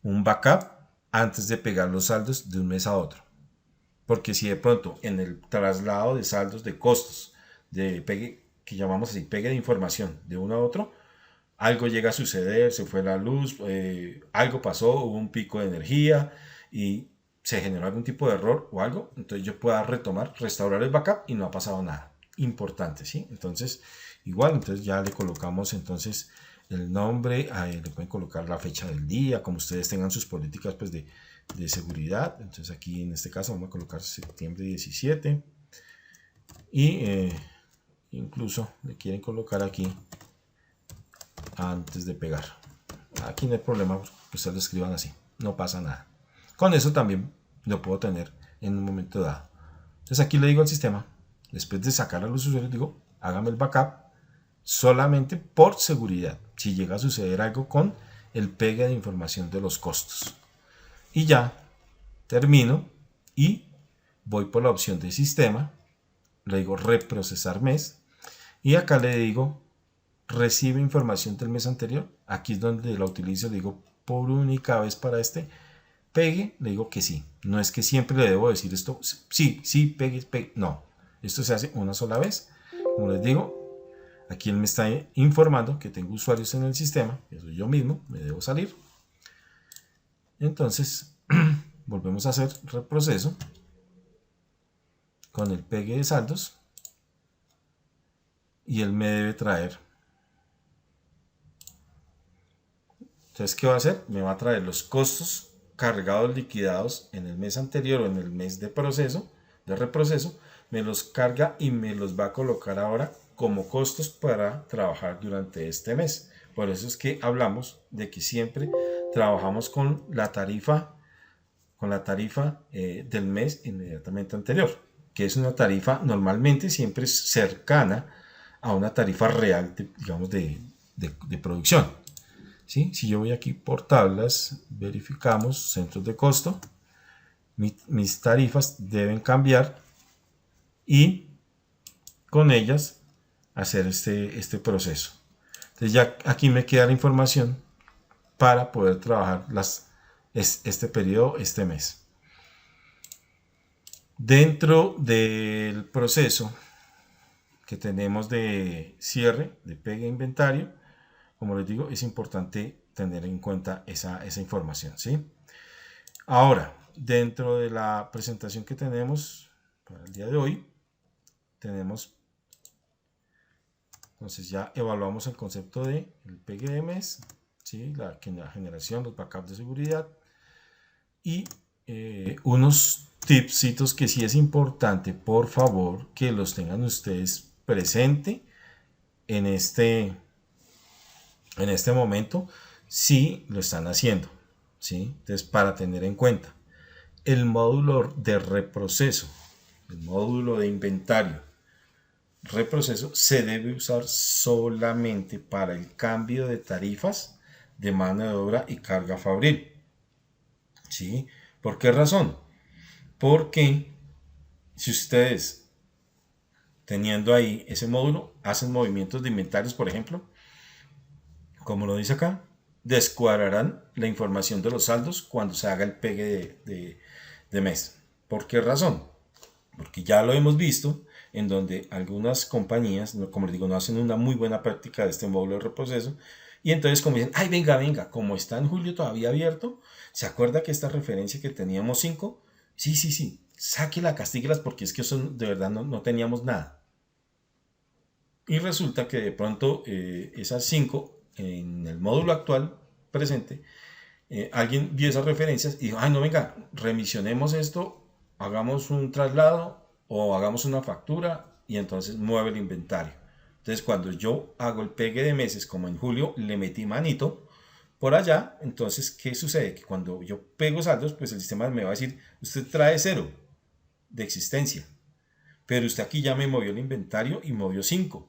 un backup antes de pegar los saldos de un mes a otro. Porque si de pronto en el traslado de saldos de costos, de pegue, que llamamos así, pegue de información de uno a otro, algo llega a suceder, se fue la luz, algo pasó, hubo un pico de energía y se generó algún tipo de error o algo, entonces yo pueda retomar, restaurar el backup y no ha pasado nada. Importante, ¿sí? Entonces, igual, entonces ya le colocamos entonces el nombre, le pueden colocar la fecha del día, como ustedes tengan sus políticas pues, de seguridad. Entonces aquí en este caso vamos a colocar septiembre 17 y incluso le quieren colocar aquí antes de pegar. Aquí no hay problema que ustedes lo escriban así, no pasa nada. Con eso también lo puedo tener en un momento dado. Entonces aquí le digo al sistema, después de sacar a los usuarios, digo, hágame el backup solamente por seguridad, si llega a suceder algo con el pegue de información de los costos. Y ya termino y voy por la opción de sistema, le digo reprocesar mes y acá le digo recibe información del mes anterior. Aquí es donde la utilizo, le digo por única vez para este pegue, le digo que sí. No es que siempre le debo decir esto, sí, pegue, no. Esto se hace una sola vez. Como les digo, aquí él me está informando que tengo usuarios en el sistema, que soy yo mismo, me debo salir. Entonces, volvemos a hacer reproceso con el pegue de saldos y él me debe traer. Entonces, ¿qué va a hacer? Me va a traer los costos cargados liquidados en el mes anterior o en el mes de proceso, de reproceso, me los carga y me los va a colocar ahora como costos para trabajar durante este mes. Por eso es que hablamos de que siempre trabajamos con la tarifa del mes inmediatamente anterior, que es una tarifa normalmente siempre cercana a una tarifa real, digamos, de producción. ¿Sí? Si yo voy aquí por tablas, verificamos centros de costo, mis tarifas deben cambiar y con ellas hacer este proceso. Entonces ya aquí me queda la información para poder trabajar este periodo, este mes. Dentro del proceso que tenemos de cierre, de pegue inventario, como les digo, es importante tener en cuenta esa información, ¿sí? Ahora, dentro de la presentación que tenemos para el día de hoy, tenemos, entonces ya evaluamos el concepto de el pegue de mes, ¿sí? La generación, los backups de seguridad y unos tipsitos que sí es importante, por favor, que los tengan ustedes presente en este momento si lo están haciendo, ¿sí? Entonces, para tener en cuenta, el módulo de reproceso, el módulo de inventario, reproceso se debe usar solamente para el cambio de tarifas de mano de obra y carga fabril, ¿sí? ¿Por qué razón? Porque si ustedes, teniendo ahí ese módulo, hacen movimientos de inventarios, por ejemplo, como lo dice acá, descuadrarán la información de los saldos cuando se haga el pegue de mes. ¿Por qué razón? Porque ya lo hemos visto en donde algunas compañías, como les digo, no hacen una muy buena práctica de este módulo de reproceso y entonces como dicen, ay, venga, como está en julio todavía abierto, ¿se acuerda que esta referencia que teníamos 5? Sí, sáquela, castíguelas porque es que son, de verdad no teníamos nada. Y resulta que de pronto esas 5 en el módulo actual presente, alguien vio esas referencias y dijo, ay, no, venga, remisionemos esto, hagamos un traslado o hagamos una factura y entonces mueve el inventario. Entonces, cuando yo hago el pegue de meses, como en julio, le metí manito por allá, entonces, ¿qué sucede? Que cuando yo pego saldos, pues el sistema me va a decir, usted trae 0 de existencia, pero usted aquí ya me movió el inventario y movió 5.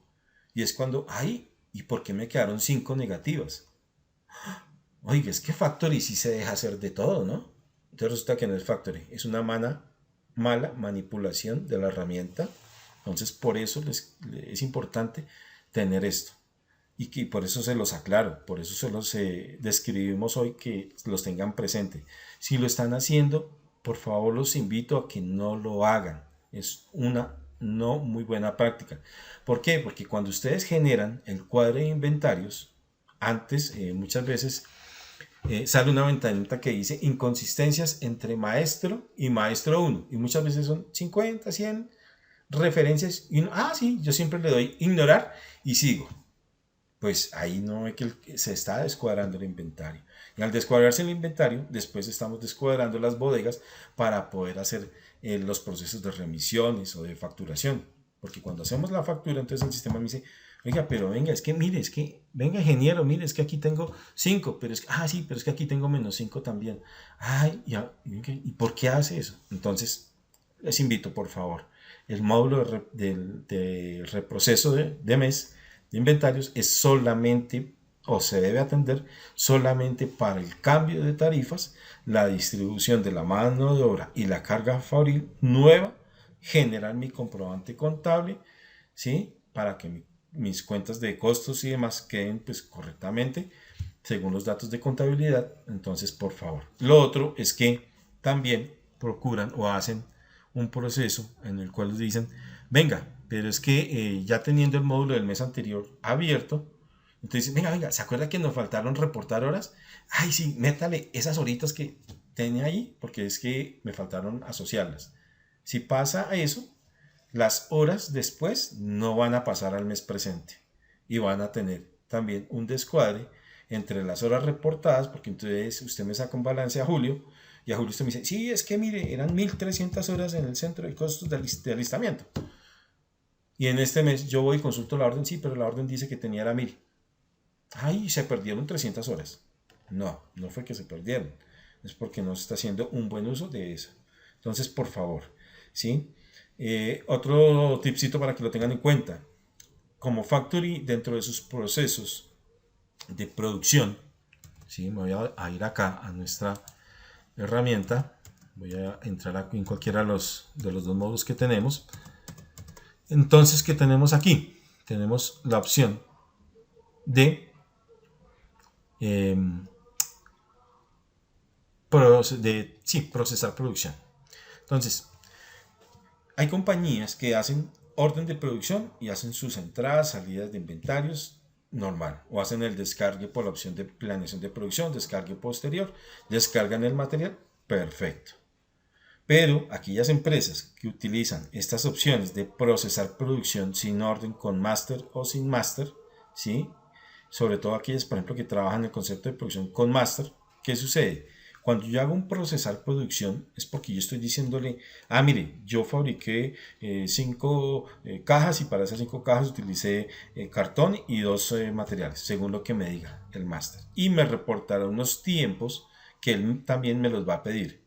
Y es cuando, ay, ¿y por qué me quedaron 5 negativas? Oiga, es que Factory sí se deja hacer de todo, ¿no? Entonces resulta que no es Factory, es una mala manipulación de la herramienta. Entonces por eso es importante tener esto. Y por eso se los aclaro, por eso se los describimos hoy que los tengan presente. Si lo están haciendo, por favor los invito a que no lo hagan. Es una no muy buena práctica. ¿Por qué? Porque cuando ustedes generan el cuadro de inventarios, antes muchas veces sale una ventanita que dice inconsistencias entre maestro y maestro 1 y muchas veces son 50, 100 referencias y uno, sí, yo siempre le doy ignorar y sigo. pues ahí no ve que se está descuadrando el inventario. Y al descuadrarse el inventario, después estamos descuadrando las bodegas para poder hacer los procesos de remisiones o de facturación. Porque cuando hacemos la factura, entonces el sistema me dice, oiga, pero venga, es que mire, es que, venga, ingeniero, mire, es que aquí tengo 5, pero es que, sí, pero es que aquí tengo menos 5 también. Ay, ya, ¿y por qué hace eso? Entonces, les invito, por favor, el módulo de reproceso de mes de inventarios es solamente o se debe atender solamente para el cambio de tarifas, la distribución de la mano de obra y la carga fabril nueva, generar mi comprobante contable, ¿sí? Para que mis cuentas de costos y demás queden pues correctamente según los datos de contabilidad. Entonces, por favor. Lo otro es que también procuran o hacen un proceso en el cual les dicen, venga, pero es que ya teniendo el módulo del mes anterior abierto, entonces, venga, ¿se acuerda que nos faltaron reportar horas? Ay, sí, métale esas horitas que tenía ahí, porque es que me faltaron asociarlas. Si pasa eso, las horas después no van a pasar al mes presente y van a tener también un descuadre entre las horas reportadas, porque entonces usted me saca un balance a julio y a julio usted me dice, sí, es que mire, eran 1.300 horas en el centro de costos de alistamiento. Y en este mes yo voy y consulto la orden, sí, pero la orden dice que tenía era 1.000. Ay, se perdieron 300 horas. No, no fue que se perdieron. Es porque no se está haciendo un buen uso de eso. Entonces, por favor, ¿sí? Otro tipcito para que lo tengan en cuenta. Como factory, dentro de sus procesos de producción, ¿sí? Me voy a ir acá a nuestra herramienta. Voy a entrar aquí en cualquiera de los dos modos que tenemos. Entonces, ¿qué tenemos aquí? Tenemos la opción de procesar producción. Entonces, hay compañías que hacen orden de producción y hacen sus entradas, salidas de inventarios normal, o hacen el descargue por la opción de planeación de producción, descargue posterior, descargan el material, perfecto. Pero aquellas empresas que utilizan estas opciones de procesar producción sin orden, con master o sin master, ¿sí? Sobre todo aquellas, por ejemplo, que trabajan el concepto de producción con master, ¿qué sucede? Cuando yo hago un procesar producción es porque yo estoy diciéndole, mire, yo fabriqué 5 cajas y para esas 5 cajas utilicé cartón y 2 materiales, según lo que me diga el máster. Y me reportará unos tiempos que él también me los va a pedir.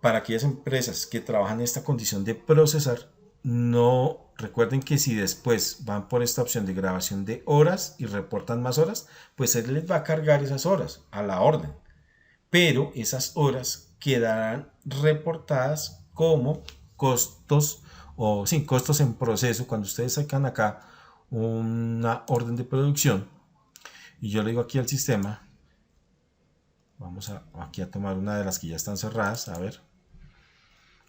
Para aquellas empresas que trabajan en esta condición de procesar, no recuerden que si después van por esta opción de grabación de horas y reportan más horas, pues él les va a cargar esas horas a la orden. Pero esas horas quedarán reportadas como costos o sin costos en proceso. Cuando ustedes sacan acá una orden de producción y yo le digo aquí al sistema, vamos aquí a tomar una de las que ya están cerradas, a ver.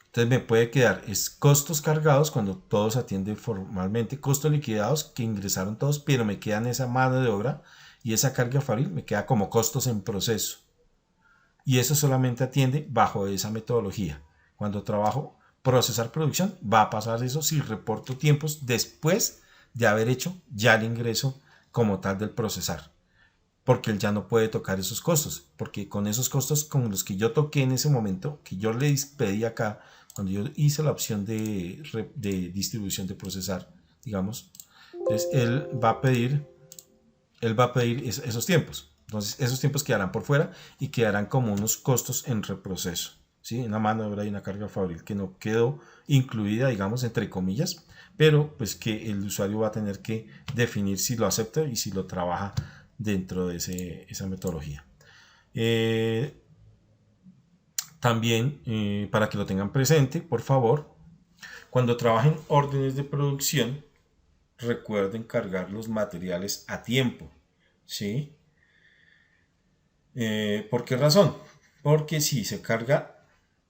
Entonces me puede quedar es costos cargados cuando todos atienden formalmente, costos liquidados que ingresaron todos, pero me quedan esa mano de obra y esa carga fabril me queda como costos en proceso. Y eso solamente atiende bajo esa metodología. Cuando trabajo procesar producción, va a pasar eso si reporto tiempos después de haber hecho ya el ingreso como tal del procesar. Porque él ya no puede tocar esos costos. Porque con esos costos con los que yo toqué en ese momento, que yo le pedí acá, cuando yo hice la opción de distribución de procesar, digamos, entonces él va a pedir esos tiempos. Entonces, esos tiempos quedarán por fuera y quedarán como unos costos en reproceso, ¿sí? Una mano de obra y una carga fabril que no quedó incluida, digamos, entre comillas, pero pues que el usuario va a tener que definir si lo acepta y si lo trabaja dentro de esa metodología. También, para que lo tengan presente, por favor, cuando trabajen órdenes de producción, recuerden cargar los materiales a tiempo, ¿sí? ¿Por qué razón? Porque si se carga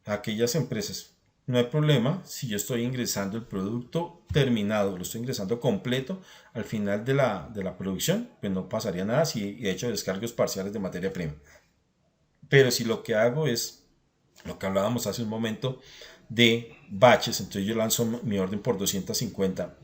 a aquellas empresas, no hay problema si yo estoy ingresando el producto terminado, lo estoy ingresando completo al final de la producción, pues no pasaría nada si he hecho descargos parciales de materia prima. Pero si lo que hago es lo que hablábamos hace un momento de batches, entonces yo lanzo mi orden por 250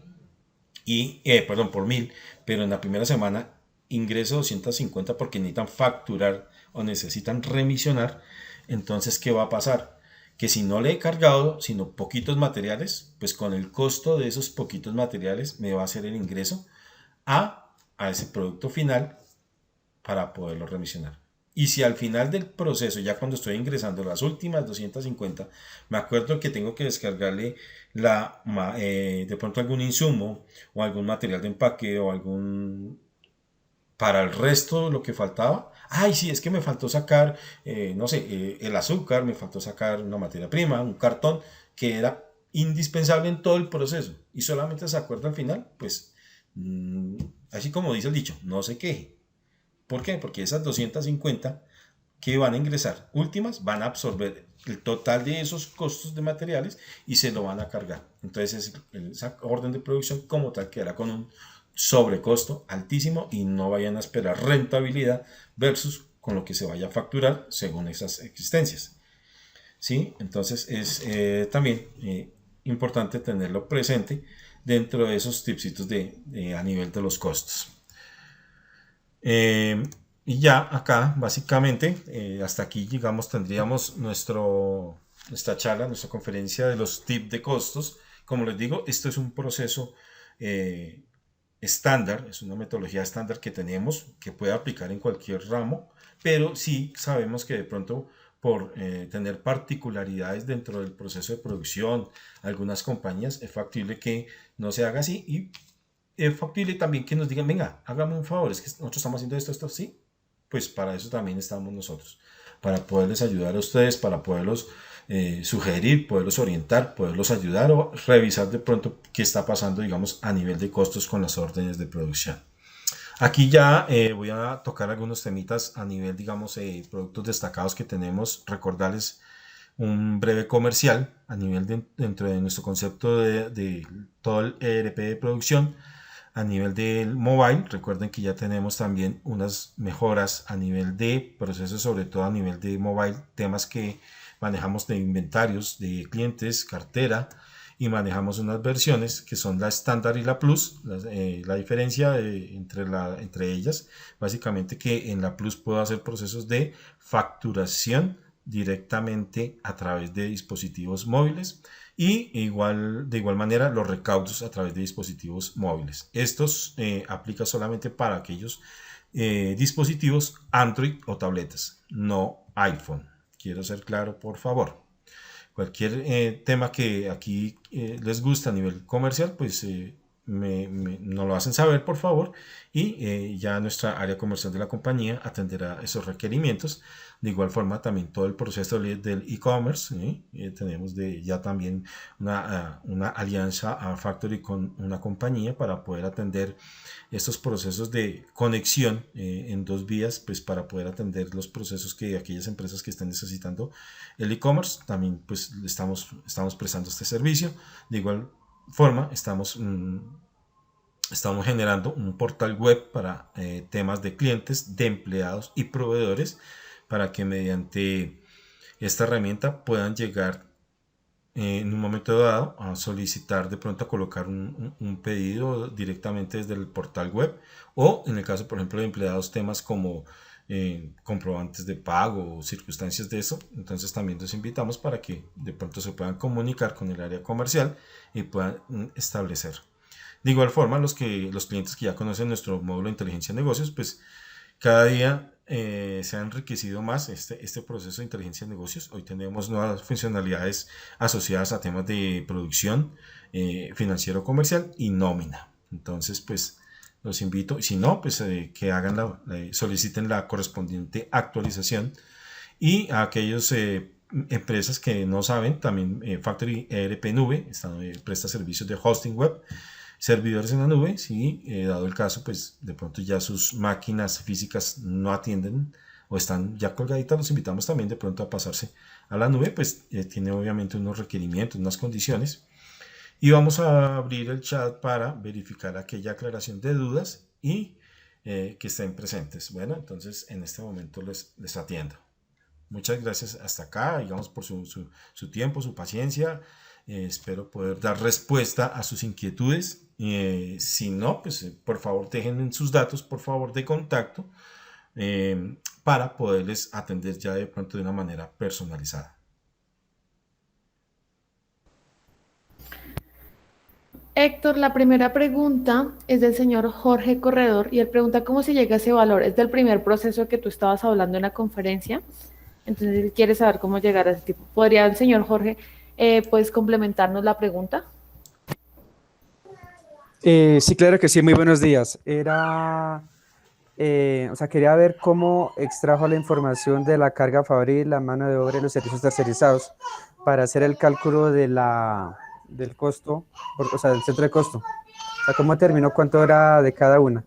perdón, por 1000, pero en la primera semana ingreso 250 porque necesitan facturar o necesitan remisionar. Entonces, ¿qué va a pasar? Que si no le he cargado, sino poquitos materiales, pues con el costo de esos poquitos materiales me va a hacer el ingreso a ese producto final para poderlo remisionar. Y si al final del proceso, ya cuando estoy ingresando las últimas 250, me acuerdo que tengo que descargarle de pronto algún insumo o algún material de empaque o algún para el resto lo que faltaba. Ay, sí, es que me faltó sacar, no sé, el azúcar, me faltó sacar una materia prima, un cartón, que era indispensable en todo el proceso. Y solamente se acuerda al final, pues, así como dice el dicho, no se queje. ¿Por qué? Porque esas 250 que van a ingresar últimas van a absorber el total de esos costos de materiales y se lo van a cargar. Entonces esa orden de producción como tal quedará con un sobrecosto altísimo y no vayan a esperar rentabilidad versus con lo que se vaya a facturar según esas existencias. ¿Sí? Entonces es también importante tenerlo presente dentro de esos tipsitos a nivel de los costos. Eh, y ya acá, básicamente, hasta aquí, digamos, tendríamos nuestra charla, nuestra conferencia de los tips de costos. Como les digo, esto es un proceso eh, estándar, es una metodología estándar que tenemos, que puede aplicar en cualquier ramo, pero sí sabemos que de pronto por tener particularidades dentro del proceso de producción, algunas compañías es factible que no se haga así y es factible también que nos digan, venga, hágame un favor, es que nosotros estamos haciendo esto, sí. Pues para eso también estamos nosotros, para poderles ayudar a ustedes, para poderlos sugerir, poderlos orientar, poderlos ayudar o revisar de pronto qué está pasando, digamos, a nivel de costos con las órdenes de producción. Aquí ya voy a tocar algunos temitas a nivel, digamos, productos destacados que tenemos, recordarles un breve comercial a nivel dentro de nuestro concepto de todo el ERP de producción. A nivel del mobile, recuerden que ya tenemos también unas mejoras a nivel de procesos, sobre todo a nivel de mobile, temas que manejamos de inventarios de clientes, cartera, y manejamos unas versiones que son la estándar y la plus. La diferencia entre ellas, básicamente que en la plus puedo hacer procesos de facturación directamente a través de dispositivos móviles y de igual manera los recaudos a través de dispositivos móviles. Estos aplica solamente para aquellos dispositivos Android o tabletas, no iPhone. Quiero ser claro, por favor. Cualquier tema que aquí les gusta a nivel comercial, pues nos lo hacen saber, por favor, y ya nuestra área comercial de la compañía atenderá esos requerimientos. De igual forma, también todo el proceso del e-commerce. Tenemos ya también una alianza a Factory con una compañía para poder atender estos procesos de conexión en dos vías, pues para poder atender los procesos que aquellas empresas que están necesitando el e-commerce, también pues estamos prestando este servicio. De igual forma, estamos generando un portal web para temas de clientes, de empleados y proveedores, para que mediante esta herramienta puedan llegar en un momento dado a solicitar de pronto a colocar un pedido directamente desde el portal web, o en el caso por ejemplo de empleados, temas como comprobantes de pago o circunstancias de eso. Entonces también los invitamos para que de pronto se puedan comunicar con el área comercial y puedan establecer. De igual forma, los clientes que ya conocen nuestro módulo de inteligencia de negocios, pues cada día se ha enriquecido más este proceso de inteligencia de negocios. Hoy tenemos nuevas funcionalidades asociadas a temas de producción, financiero comercial y nómina. Entonces, pues los invito, si no, pues que soliciten la correspondiente actualización. Y a aquellos empresas que no saben, también Factory ERP Nube presta servicios de hosting web, servidores en la nube. Si dado el caso, pues de pronto ya sus máquinas físicas no atienden o están ya colgaditas, los invitamos también de pronto a pasarse a la nube, pues tiene obviamente unos requerimientos, unas condiciones. Y vamos a abrir el chat para verificar aquella aclaración de dudas y que estén presentes. Bueno, entonces en este momento les atiendo. Muchas gracias hasta acá, digamos, por su tiempo, su paciencia. Espero poder dar respuesta a sus inquietudes. Si no, pues por favor dejen sus datos, por favor, de contacto para poderles atender ya de pronto de una manera personalizada. Héctor, la primera pregunta es del señor Jorge Corredor y él pregunta cómo se llega a ese valor. Es del primer proceso que tú estabas hablando en la conferencia. Entonces él quiere saber cómo llegar a ese tipo. ¿Podría el señor Jorge, pues, complementarnos la pregunta? Sí, claro que sí, muy buenos días. O sea, quería ver cómo extrajo la información de la carga fabril, la mano de obra y los servicios tercerizados para hacer el cálculo del costo, o sea, del centro de costo. O sea, cómo terminó, cuánto era de cada una.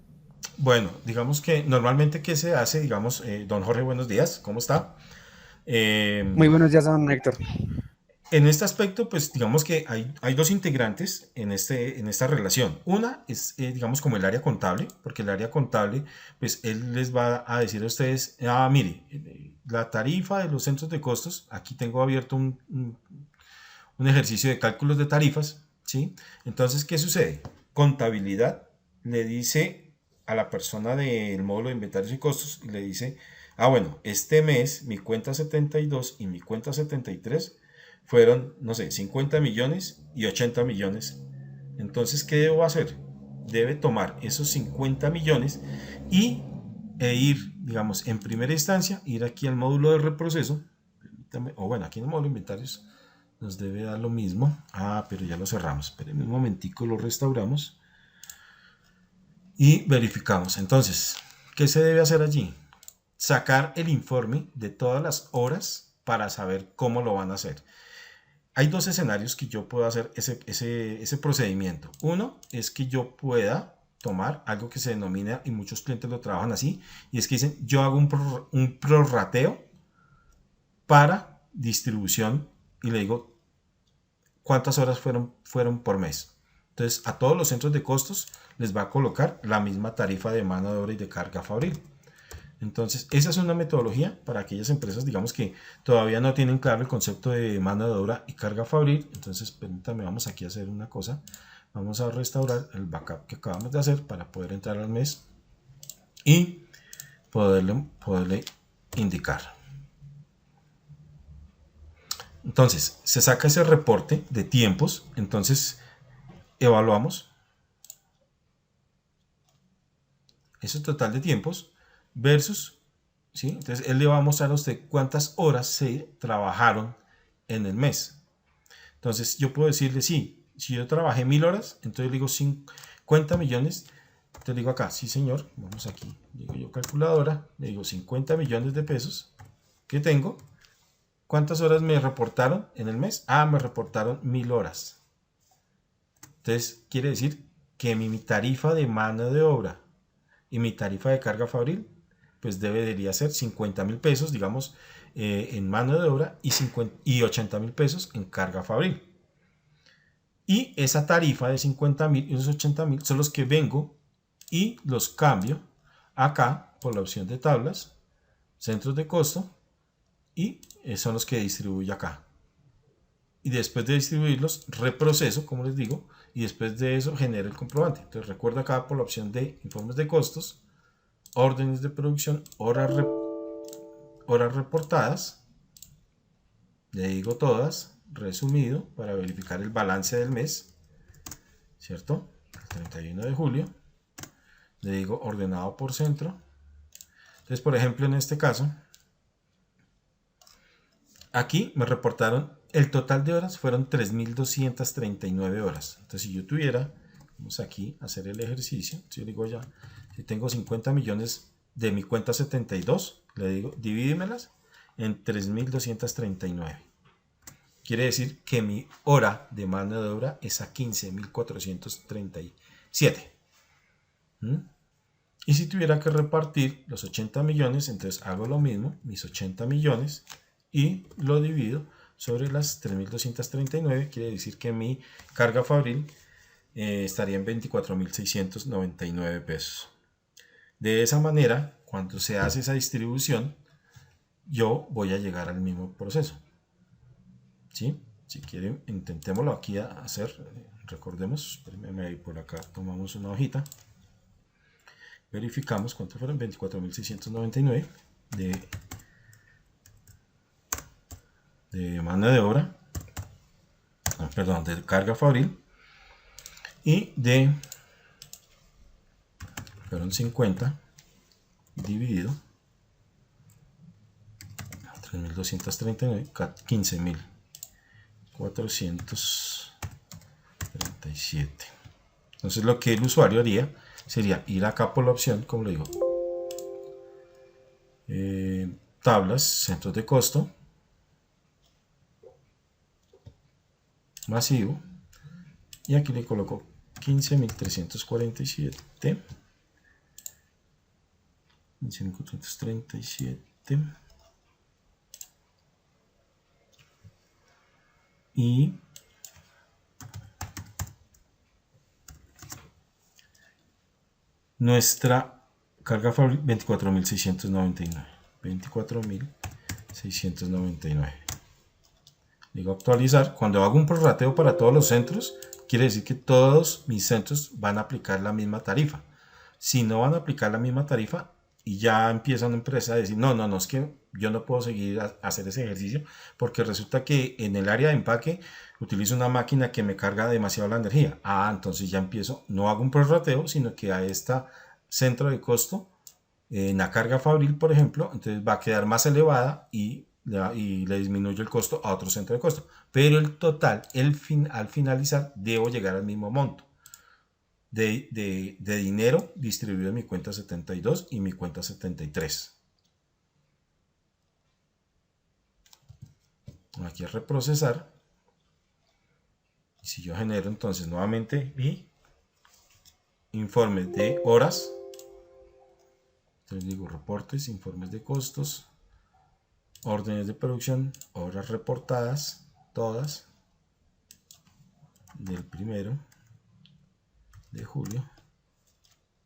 Bueno, digamos que normalmente, ¿qué se hace? Digamos, don Jorge, buenos días, ¿cómo está? Muy Eh, buenos días, don Héctor. En este aspecto, pues digamos que hay dos integrantes en esta relación. Una es, digamos, como el área contable, porque el área contable, pues él les va a decir a ustedes, mire, la tarifa de los centros de costos, aquí tengo abierto un ejercicio de cálculos de tarifas, ¿sí? Entonces, ¿qué sucede? Contabilidad le dice a la persona del módulo de inventarios y costos y le dice, bueno, este mes mi cuenta 72 y mi cuenta 73 fueron, no sé, 50 millones y 80 millones. Entonces, ¿qué debo hacer? Debe tomar esos 50 millones y ir, digamos, en primera instancia, ir aquí al módulo de reproceso, o bueno, aquí en el módulo de inventarios nos debe dar lo mismo. Pero ya lo cerramos. Espérenme un momentico, lo restauramos y verificamos. Entonces, ¿qué se debe hacer allí? Sacar el informe de todas las horas para saber cómo lo van a hacer. Hay dos escenarios que yo puedo hacer ese procedimiento. Uno es que yo pueda tomar algo que se denomina, y muchos clientes lo trabajan así, y es que dicen, yo hago un prorrateo para distribución y le digo cuántas horas fueron por mes. Entonces, a todos los centros de costos les va a colocar la misma tarifa de mano de obra y de carga fabril. Entonces, esa es una metodología para aquellas empresas, digamos, que todavía no tienen claro el concepto de mano de obra y carga fabril. Entonces, permítanme, vamos aquí a hacer una cosa. Vamos a restaurar el backup que acabamos de hacer para poder entrar al mes y poderle indicar. Entonces, se saca ese reporte de tiempos. Entonces, evaluamos ese total de tiempos versus, ¿sí? Entonces él le va a mostrar a usted cuántas horas se trabajaron en el mes. Entonces yo puedo decirle, sí, si yo trabajé 1000 horas, entonces le digo 50 millones, entonces le digo acá, sí señor, vamos aquí, digo yo calculadora, le digo 50 millones de pesos que tengo. ¿Cuántas horas me reportaron en el mes? Me reportaron 1000 horas. Entonces quiere decir que mi tarifa de mano de obra y mi tarifa de carga fabril pues debería ser 50.000 pesos, digamos, en mano de obra y 80.000 pesos en carga fabril. Y esa tarifa de 50.000 y esos 80.000 son los que vengo y los cambio acá por la opción de tablas, centros de costo, y son los que distribuyo acá. Y después de distribuirlos, reproceso, como les digo, y después de eso genero el comprobante. Entonces recuerda acá por la opción de informes de costos, órdenes de producción, horas reportadas, le digo todas, resumido, para verificar el balance del mes, ¿cierto? El 31 de julio, le digo ordenado por centro. Entonces, por ejemplo, en este caso, aquí me reportaron el total de horas fueron 3.239 horas. Entonces, si yo tuviera, vamos aquí a hacer el ejercicio, si yo digo ya, si tengo 50 millones de mi cuenta 72, le digo, divídemelas en 3.239. Quiere decir que mi hora de mano de obra es a 15.437. ¿Mm? Y si tuviera que repartir los 80 millones, entonces hago lo mismo, mis 80 millones, y lo divido sobre las 3.239. Quiere decir que mi carga fabril estaría en 24.699 pesos. De esa manera, cuando se hace esa distribución, yo voy a llegar al mismo proceso. ¿Sí? Si quieren, intentémoslo aquí a hacer. Recordemos, espérenme ahí por acá, tomamos una hojita. Verificamos cuánto fueron, 24.699 de mano de obra, perdón, de carga fabril, y fueron 50 dividido 3.239, 15.437. Entonces lo que el usuario haría sería ir acá por la opción, como le digo, tablas, centros de costo, masivo, y aquí le coloco 15.347, 15.437, y nuestra carga fabril 24.699, 24.699. Digo actualizar. Cuando hago un prorrateo para todos los centros, quiere decir que todos mis centros van a aplicar la misma tarifa. Si no van a aplicar la misma tarifa, y ya empieza una empresa a decir, no, es que yo no puedo seguir a hacer ese ejercicio, porque resulta que en el área de empaque utilizo una máquina que me carga demasiado la energía. Entonces ya empiezo, no hago un prorrateo, sino que a esta centro de costo, en la carga fabril, por ejemplo, entonces va a quedar más elevada y le disminuyo el costo a otro centro de costo. Pero el total, al finalizar, debo llegar al mismo monto de dinero distribuido en mi cuenta 72 y mi cuenta 73. Aquí a reprocesar. Si yo genero entonces nuevamente mi informe de horas, entonces digo reportes, informes de costos, órdenes de producción, horas reportadas, todas, del 1 de julio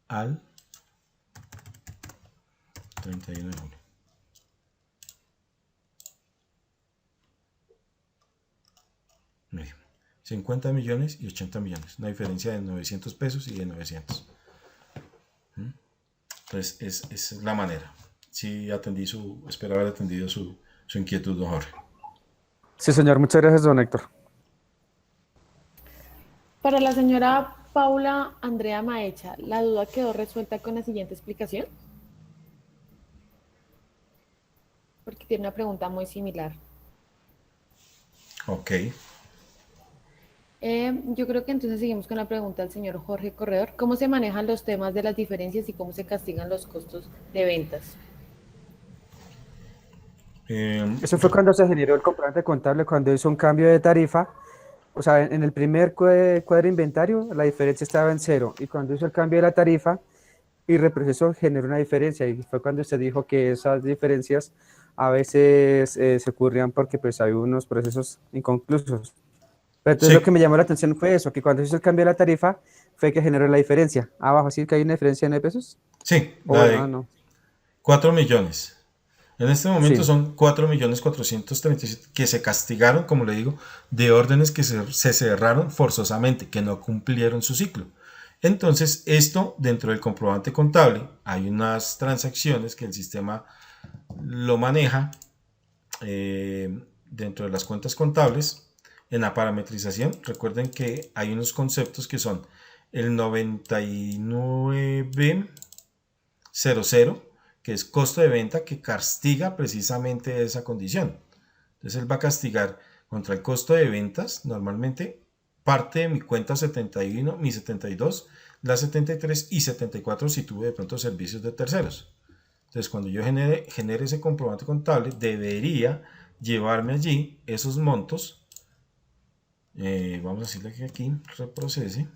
al 31 de julio. Miren, 50 millones y 80 millones, una diferencia de 900 pesos y de 900. Entonces esa es la manera. Sí, espero haber atendido su inquietud, don Jorge. Sí, señor, muchas gracias, don Héctor. Para la señora Paula Andrea Maecha, ¿la duda quedó resuelta con la siguiente explicación? Porque tiene una pregunta muy similar. Ok. Yo creo que entonces seguimos con la pregunta del señor Jorge Corredor. ¿Cómo se manejan los temas de las diferencias y cómo se castigan los costos de ventas? Eso fue cuando se generó el comprobante contable, cuando hizo un cambio de tarifa. O sea, en el primer cuadro inventario la diferencia estaba en 0, y cuando hizo el cambio de la tarifa y reprocesó generó una diferencia, y fue cuando usted dijo que esas diferencias a veces se ocurrían porque pues hay unos procesos inconclusos. Pero entonces Sí, lo que me llamó la atención fue eso, que cuando hizo el cambio de la tarifa fue que generó la diferencia. Abajo, ¿sí que hay una diferencia en pesos? sí, O la bueno, de no. 4 millones. En este momento Sí. son 4.437.000 que se castigaron, como le digo, de órdenes que se cerraron forzosamente, que no cumplieron su ciclo. Entonces, esto dentro del comprobante contable, hay unas transacciones que el sistema lo maneja dentro de las cuentas contables. En la parametrización, recuerden que hay unos conceptos que son el 9900, que es costo de venta, que castiga precisamente esa condición. Entonces él va a castigar contra el costo de ventas, normalmente parte de mi cuenta 71, mi 72, la 73 y 74 si tuve de pronto servicios de terceros. Entonces cuando yo genere ese comprobante contable, debería llevarme allí esos montos. Vamos a decirle que aquí reprocese.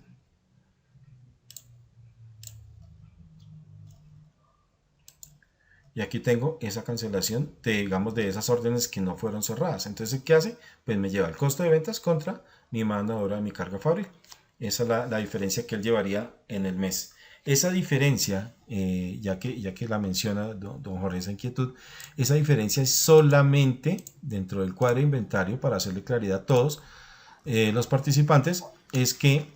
Y aquí tengo esa cancelación digamos, de esas órdenes que no fueron cerradas. Entonces, ¿qué hace? Pues me lleva el costo de ventas contra mi mano de obra de mi carga fabril. Esa es la diferencia que él llevaría en el mes. Esa diferencia, ya que la menciona don Jorge, esa inquietud, esa diferencia es solamente dentro del cuadro de inventario, para hacerle claridad a todos los participantes, es que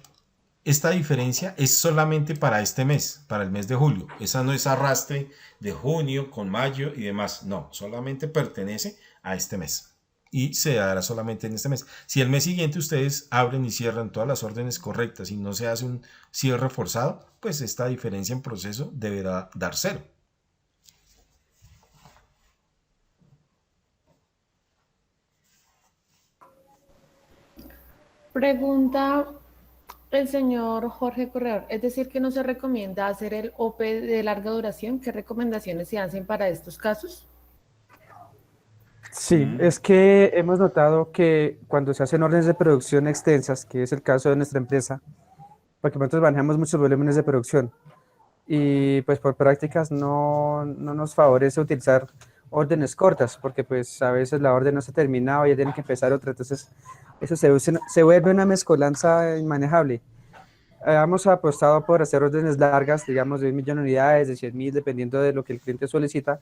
esta diferencia es solamente para este mes, para el mes de julio. Esa no es arrastre de junio con mayo y demás. No, solamente pertenece a este mes. Y se dará solamente en este mes. Si el mes siguiente ustedes abren y cierran todas las órdenes correctas y no se hace un cierre forzado, pues esta diferencia en proceso deberá dar cero. Pregunta el señor Jorge Corredor, es decir, que no se recomienda hacer el OP de larga duración. ¿Qué recomendaciones se hacen para estos casos? Sí, es que hemos notado que cuando se hacen órdenes de producción extensas, que es el caso de nuestra empresa, porque nosotros manejamos muchos volúmenes de producción y pues por prácticas no nos favorece utilizar órdenes cortas, porque pues a veces la orden no se ha terminado y ya tiene que empezar otra, entonces eso se vuelve una mezcolanza inmanejable. Hemos apostado por hacer órdenes largas, digamos de 1.000.000 de unidades, de 100.000, dependiendo de lo que el cliente solicita,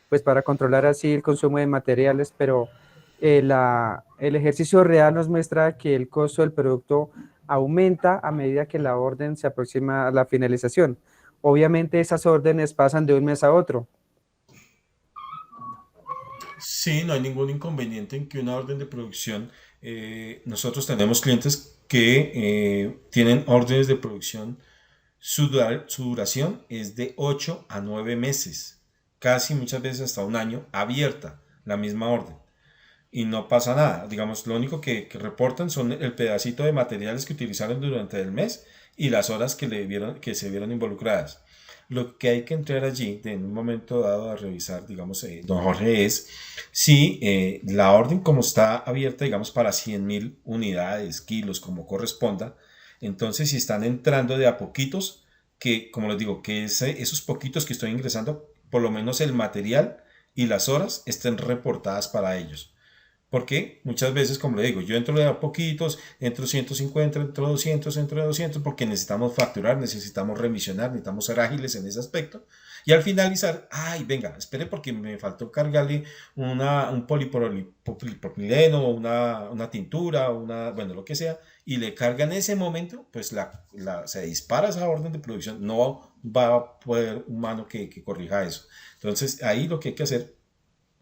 pues para controlar así el consumo de materiales, pero el ejercicio real nos muestra que el costo del producto aumenta a medida que la orden se aproxima a la finalización. Obviamente esas órdenes pasan de un mes a otro. Sí, no hay ningún inconveniente en que una orden de producción, nosotros tenemos clientes que tienen órdenes de producción, su duración es de 8 a 9 meses, casi muchas veces hasta un año abierta la misma orden. Y no pasa nada. Digamos, lo único que reportan son el pedacito de materiales que utilizaron durante el mes y las horas que se vieron involucradas. Lo que hay que entrar allí en un momento dado a revisar, digamos, don Jorge, es si la orden como está abierta, digamos, para 100.000 unidades, kilos, como corresponda, entonces si están entrando de a poquitos, que como les digo, que esos poquitos que estoy ingresando, por lo menos el material y las horas estén reportadas para ellos. Porque muchas veces, como le digo, yo entro de a poquitos, entro 150, entro 200, porque necesitamos facturar, necesitamos remisionar, necesitamos ser ágiles en ese aspecto. Y al finalizar, ay, venga, espere porque me faltó cargarle un polipropileno, una tintura, bueno, lo que sea, y le carga en ese momento, pues se dispara esa orden de producción. No va a poder humano que corrija eso. Entonces, ahí lo que hay que hacer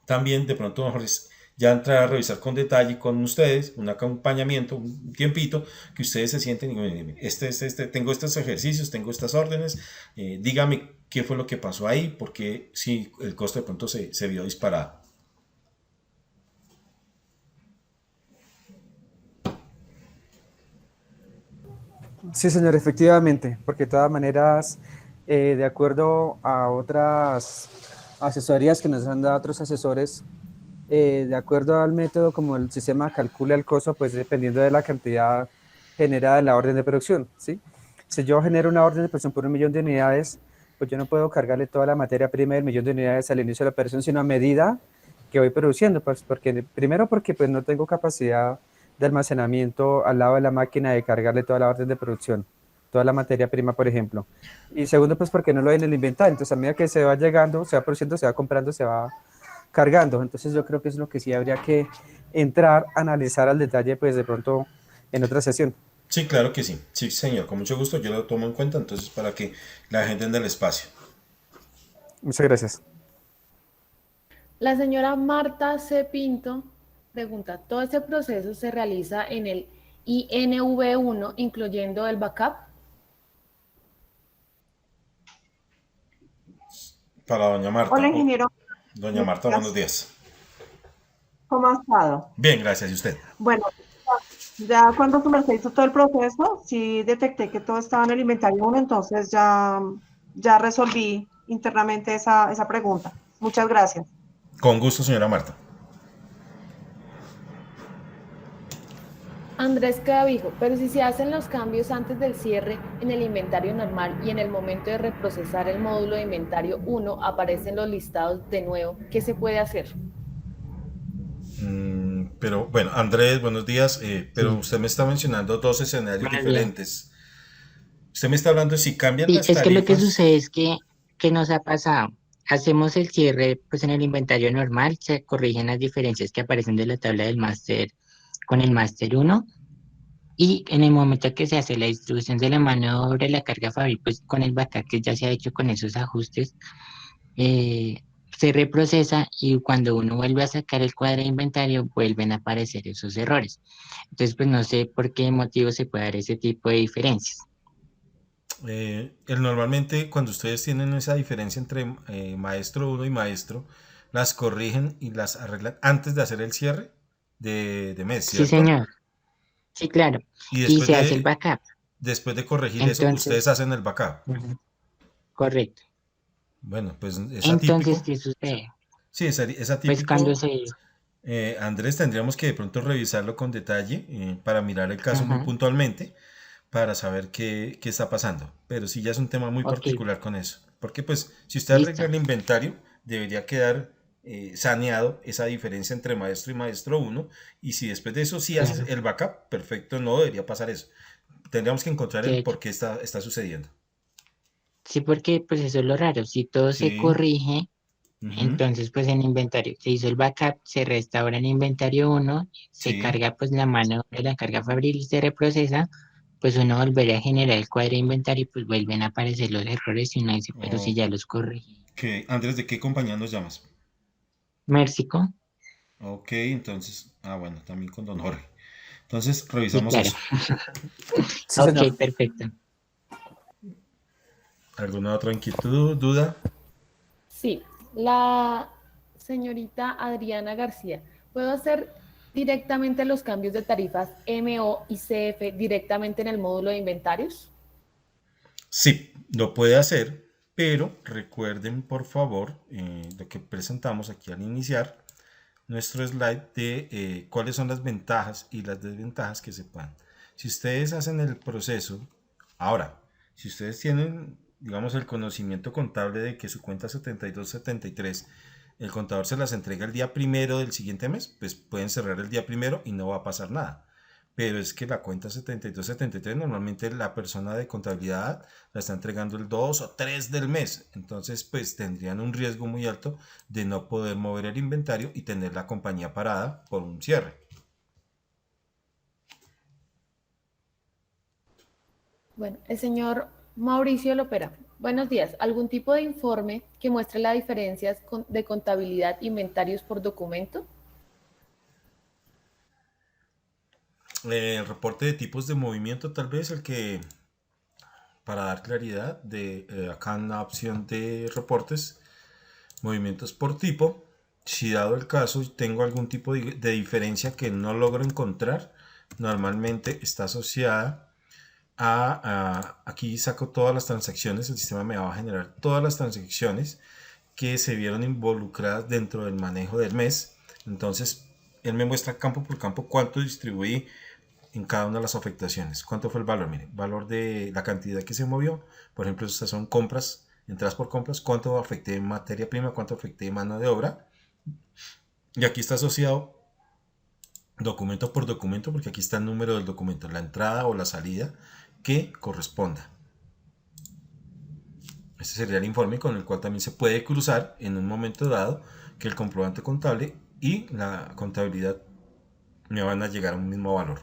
también de pronto mejor es ya entrar a revisar con detalle con ustedes, un acompañamiento, un tiempito, que ustedes se sienten y digan, tengo estos ejercicios, tengo estas órdenes, dígame qué fue lo que pasó ahí, porque si el costo de pronto se vio disparado. Sí, señor, efectivamente, porque de todas maneras, de acuerdo a otras asesorías que nos han dado otros asesores, de acuerdo al método como el sistema calcula el costo, pues dependiendo de la cantidad generada de la orden de producción, ¿sí? Si yo genero una orden de producción por 1.000.000 de unidades, pues yo no puedo cargarle toda la materia prima del 1.000.000 de unidades al inicio de la operación, sino a medida que voy produciendo, pues primero porque pues no tengo capacidad de almacenamiento al lado de la máquina de cargarle toda la orden de producción, toda la materia prima, por ejemplo. Y segundo, pues porque no lo hay en el inventario. Entonces, a medida que se va llegando, se va produciendo, se va comprando, se va cargando. Entonces, yo creo que es lo que sí habría que entrar a analizar al detalle, pues de pronto en otra sesión. Sí, claro que sí. Sí, señor, con mucho gusto yo lo tomo en cuenta, entonces para que la gente en el espacio. Muchas gracias. La señora Marta C. Pinto pregunta, ¿todo este proceso se realiza en el INV1, incluyendo el backup? Para doña Marta. Hola, ingeniero. Doña Marta, buenos días. ¿Cómo ha estado? Bien, gracias. ¿Y usted? Bueno, ya cuando su merced hizo todo el proceso, sí detecté que todo estaba en el inventario 1, entonces ya resolví internamente esa pregunta. Muchas gracias. Con gusto, señora Marta. Andrés Clavijo, pero si se hacen los cambios antes del cierre en el inventario normal y en el momento de reprocesar el módulo de inventario 1 aparecen los listados de nuevo, ¿qué se puede hacer? Pero bueno, Andrés, buenos días. Pero usted me está mencionando dos escenarios diferentes. Usted me está hablando de si cambian Sí, las es que lo que tarifas. sucede es que nos ha pasado. Hacemos el cierre pues en el inventario normal, se corrigen las diferencias que aparecen de la tabla del máster con el máster uno y en el momento que se hace la distribución de la mano de obra y la carga fabril, pues con el backup que ya se ha hecho con esos ajustes, eh, se reprocesa y cuando uno vuelve a sacar el cuadro de inventario vuelven a aparecer esos errores. Entonces pues no sé por qué motivo se puede dar ese tipo de diferencias. Normalmente cuando ustedes tienen esa diferencia entre maestro uno y maestro, las corrigen y las arreglan antes de hacer el cierre de mes, Sí, ¿cierto? señor. Sí, claro. Y Y se hace el backup. después de corregir eso, ustedes Entonces, hacen el backup. ujú, correcto. Bueno, pues es Entonces, atípico. ¿qué sucede? Sí, es Pues cuando atípico. se... Andrés, tendríamos que de pronto revisarlo con detalle para mirar el caso muy Ajá, puntualmente para saber qué está pasando. Pero sí ya es un tema muy ok, particular con eso. Porque pues si usted arregla listo. el inventario, debería quedar saneado esa diferencia entre maestro y maestro uno. Y si después de eso sí haces Claro, el backup, perfecto, no debería pasar eso. Tendríamos que encontrar de el hecho. por qué está sucediendo. Sí, porque pues eso es lo raro. Si todo se Sí. corrige, Ujú. entonces pues en inventario se hizo el backup, se restaura en inventario uno, se Sí. carga pues la mano de la carga fabril y se reprocesa, pues uno volvería a generar el cuadro de inventario y pues vuelven a aparecer los errores y uno dice, pero si ya los corregí. Andrés, ¿de qué compañía nos llamas? Mércico, Ok, entonces, bueno, también con don Jorge. Entonces, sí, revisamos claro. eso. Sí, señor. Ok, perfecto. ¿Alguna otra inquietud, duda? Sí, la señorita Adriana García, ¿puedo hacer directamente los cambios de tarifas MO y CF directamente en el módulo de inventarios? Sí, lo puede hacer, pero recuerden, por favor, lo que presentamos aquí al iniciar nuestro slide de cuáles son las ventajas y las desventajas que se puedan. Si ustedes hacen el proceso, ahora, si ustedes tienen, digamos, el conocimiento contable de que su cuenta 7273, el contador se las entrega el día primero del siguiente mes, pues pueden cerrar el día primero y no va a pasar nada. Pero es que la cuenta 7273 normalmente la persona de contabilidad la está entregando el 2 o 3 del mes. Entonces, pues tendrían un riesgo muy alto de no poder mover el inventario y tener la compañía parada por un cierre. Bueno, el señor Mauricio Lopera. Buenos días. ¿Algún tipo de informe que muestre las diferencias de contabilidad inventarios por documento? El reporte de tipos de movimiento, tal vez el que, para dar claridad, de acá en la opción de reportes, movimientos por tipo, si dado el caso tengo algún tipo de diferencia que no logro encontrar, normalmente está asociada aquí saco todas las transacciones, el sistema me va a generar todas las transacciones que se vieron involucradas dentro del manejo del mes. Entonces, él me muestra campo por campo cuánto distribuí en cada una de las afectaciones. ¿Cuánto fue el valor? Mire, valor de la cantidad que se movió. Por ejemplo, estas son compras, entradas por compras. ¿Cuánto afecté en materia prima? ¿Cuánto afecté en mano de obra? Y aquí está asociado documento por documento, porque aquí está el número del documento, la entrada o la salida que corresponda. Este sería el informe con el cual también se puede cruzar en un momento dado que el comprobante contable y la contabilidad me van a llegar a un mismo valor.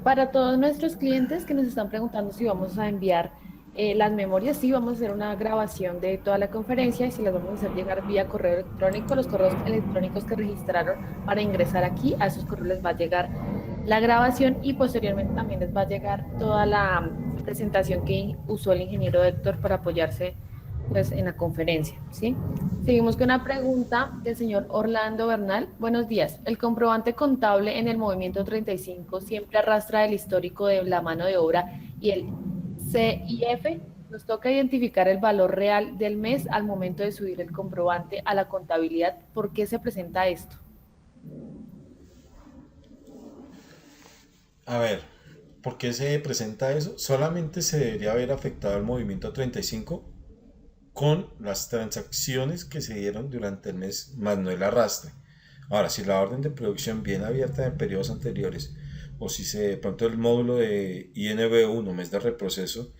Para todos nuestros clientes que nos están preguntando si vamos a enviar las memorias, sí, vamos a hacer una grabación de toda la conferencia y si las vamos a hacer llegar vía correo electrónico, los correos electrónicos que registraron para ingresar aquí, a esos correos les va a llegar la grabación y posteriormente también les va a llegar toda la presentación que usó el ingeniero Héctor para apoyarse pues, en la conferencia, ¿sí? Seguimos con una pregunta del señor Orlando Bernal. Buenos días. El comprobante contable en el movimiento 35 siempre arrastra el histórico de la mano de obra y el CIF. Nos toca identificar el valor real del mes al momento de subir el comprobante a la contabilidad. ¿Por qué se presenta esto? A ver, ¿por qué se presenta eso? Solamente se debería haber afectado el movimiento 35 con las transacciones que se dieron durante el mes, más no el arrastre. Ahora, si la orden de producción viene abierta en periodos anteriores o si de pronto el módulo de INV1, mes de reproceso,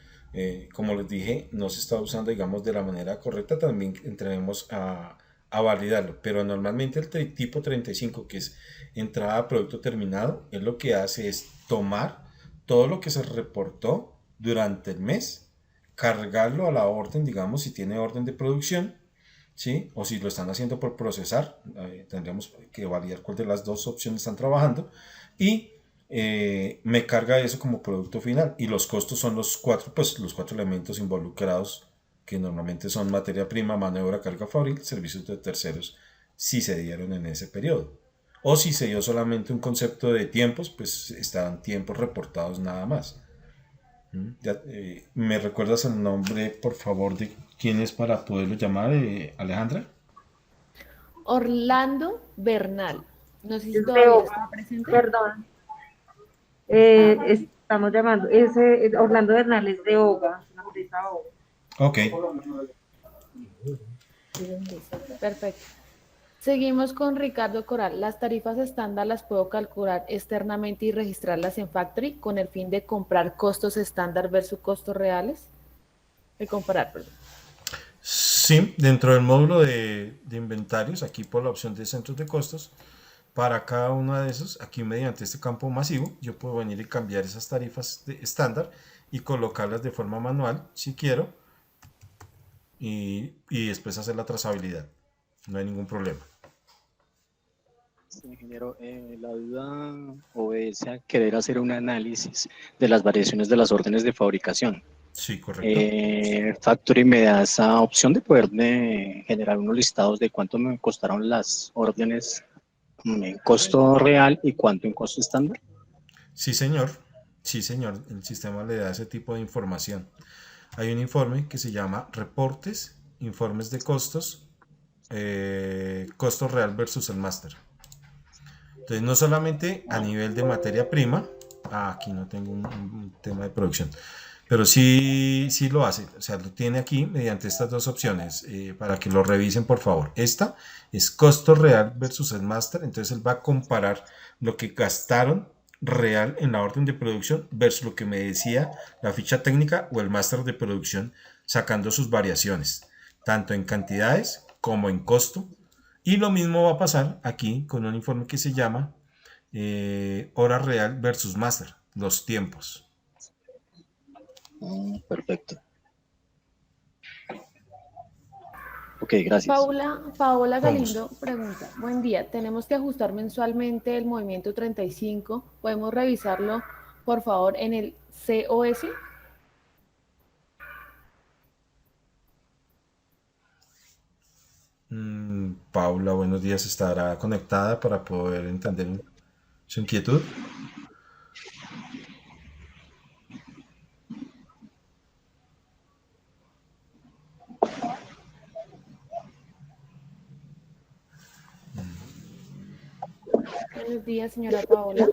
como les dije, no se está usando, digamos, de la manera correcta, también entraremos a validarlo. Pero normalmente el tipo 35, que es entrada a producto terminado, es lo que hace es tomar todo lo que se reportó durante el mes, cargarlo a la orden, digamos, si tiene orden de producción, ¿sí? O si lo están haciendo por procesar, tendríamos que validar cuál de las dos opciones están trabajando, y me carga eso como producto final, y los costos son los cuatro elementos involucrados, que normalmente son materia prima, mano de obra, carga fabril, servicios de terceros, si se dieron en ese periodo. O si se dio solamente un concepto de tiempos, pues estarán tiempos reportados nada más. Ya, ¿me recuerdas el nombre, por favor, de quién es para poderlo llamar, Alejandra? Orlando Bernal. No sé si Es de todavía Oga, está presente. perdón. Estamos llamando, Orlando Bernal es de OGA, la empresa OGA. Ok. Perfecto. Seguimos con Ricardo Coral. Las tarifas estándar las puedo calcular externamente y registrarlas en Factory con el fin de comprar costos estándar versus costos reales. De comparar, perdón. Sí, dentro del módulo de inventarios, aquí por la opción de centros de costos, para cada uno de esos, aquí mediante este campo masivo, yo puedo venir y cambiar esas tarifas de estándar y colocarlas de forma manual, si quiero, y después hacer la trazabilidad. No hay ningún problema. Ingeniero, la duda obedece a querer hacer un análisis de las variaciones de las órdenes de fabricación. Sí, correcto. Factory me da esa opción de poder generar unos listados de cuánto me costaron las órdenes en costo real y cuánto en costo estándar. Sí, señor. Sí, señor. El sistema le da ese tipo de información. Hay un informe que se llama Reportes, Informes de Costos, Costo Real versus el Máster. Entonces, no solamente a nivel de materia prima, aquí no tengo un tema de producción, pero sí lo hace, o sea, lo tiene aquí mediante estas dos opciones, para que lo revisen, por favor. Esta es costo real versus el máster, entonces él va a comparar lo que gastaron real en la orden de producción versus lo que me decía la ficha técnica o el máster de producción, sacando sus variaciones, tanto en cantidades como en costo. Y lo mismo va a pasar aquí con un informe que se llama hora real versus máster, los tiempos. Perfecto. Ok, gracias. Paola Galindo pregunta, buen día, tenemos que ajustar mensualmente el movimiento 35, ¿podemos revisarlo, por favor, en el COS? Paula, buenos días, ¿estará conectada para poder entender su inquietud? Buenos días, señora Paola.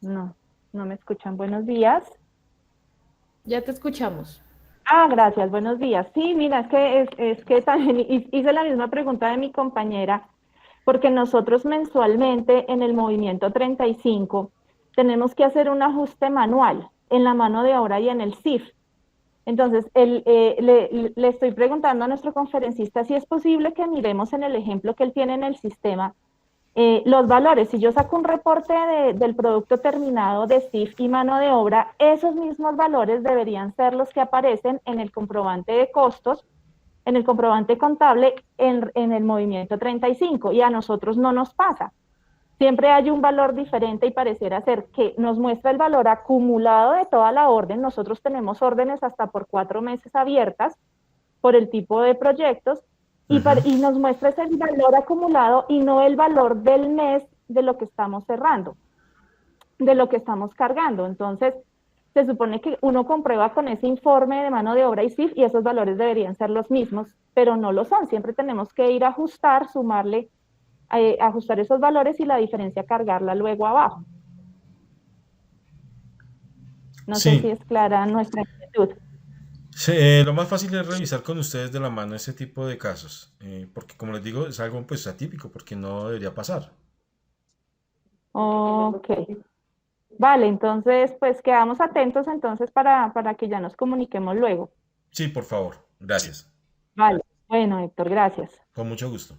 No, no me escuchan. Buenos días. Ya te escuchamos. Gracias, buenos días. Sí, mira, es que también hice la misma pregunta de mi compañera, porque nosotros mensualmente en el movimiento 35 tenemos que hacer un ajuste manual en la mano de obra y en el CIF. Entonces, le estoy preguntando a nuestro conferencista si es posible que miremos en el ejemplo que él tiene en el sistema los valores. Si yo saco un reporte del producto terminado de CIF y mano de obra, esos mismos valores deberían ser los que aparecen en el comprobante de costos, en el comprobante contable, en el movimiento 35, y a nosotros no nos pasa. Siempre hay un valor diferente y pareciera ser que nos muestra el valor acumulado de toda la orden. Nosotros tenemos órdenes hasta por 4 meses abiertas por el tipo de proyectos, y nos muestra ese valor acumulado y no el valor del mes de lo que estamos cerrando, de lo que estamos cargando. Entonces, se supone que uno comprueba con ese informe de mano de obra y CIF y esos valores deberían ser los mismos, pero no lo son. Siempre tenemos que ir a ajustar, sumarle, ajustar esos valores y la diferencia cargarla luego abajo. No sé si es clara nuestra inquietud. Sí, lo más fácil es revisar con ustedes de la mano ese tipo de casos, porque como les digo, es algo pues atípico, porque no debería pasar. Ok. Vale, entonces, pues quedamos atentos entonces para que ya nos comuniquemos luego. Sí, por favor, gracias, Vale. Bueno, Héctor, gracias. con mucho gusto.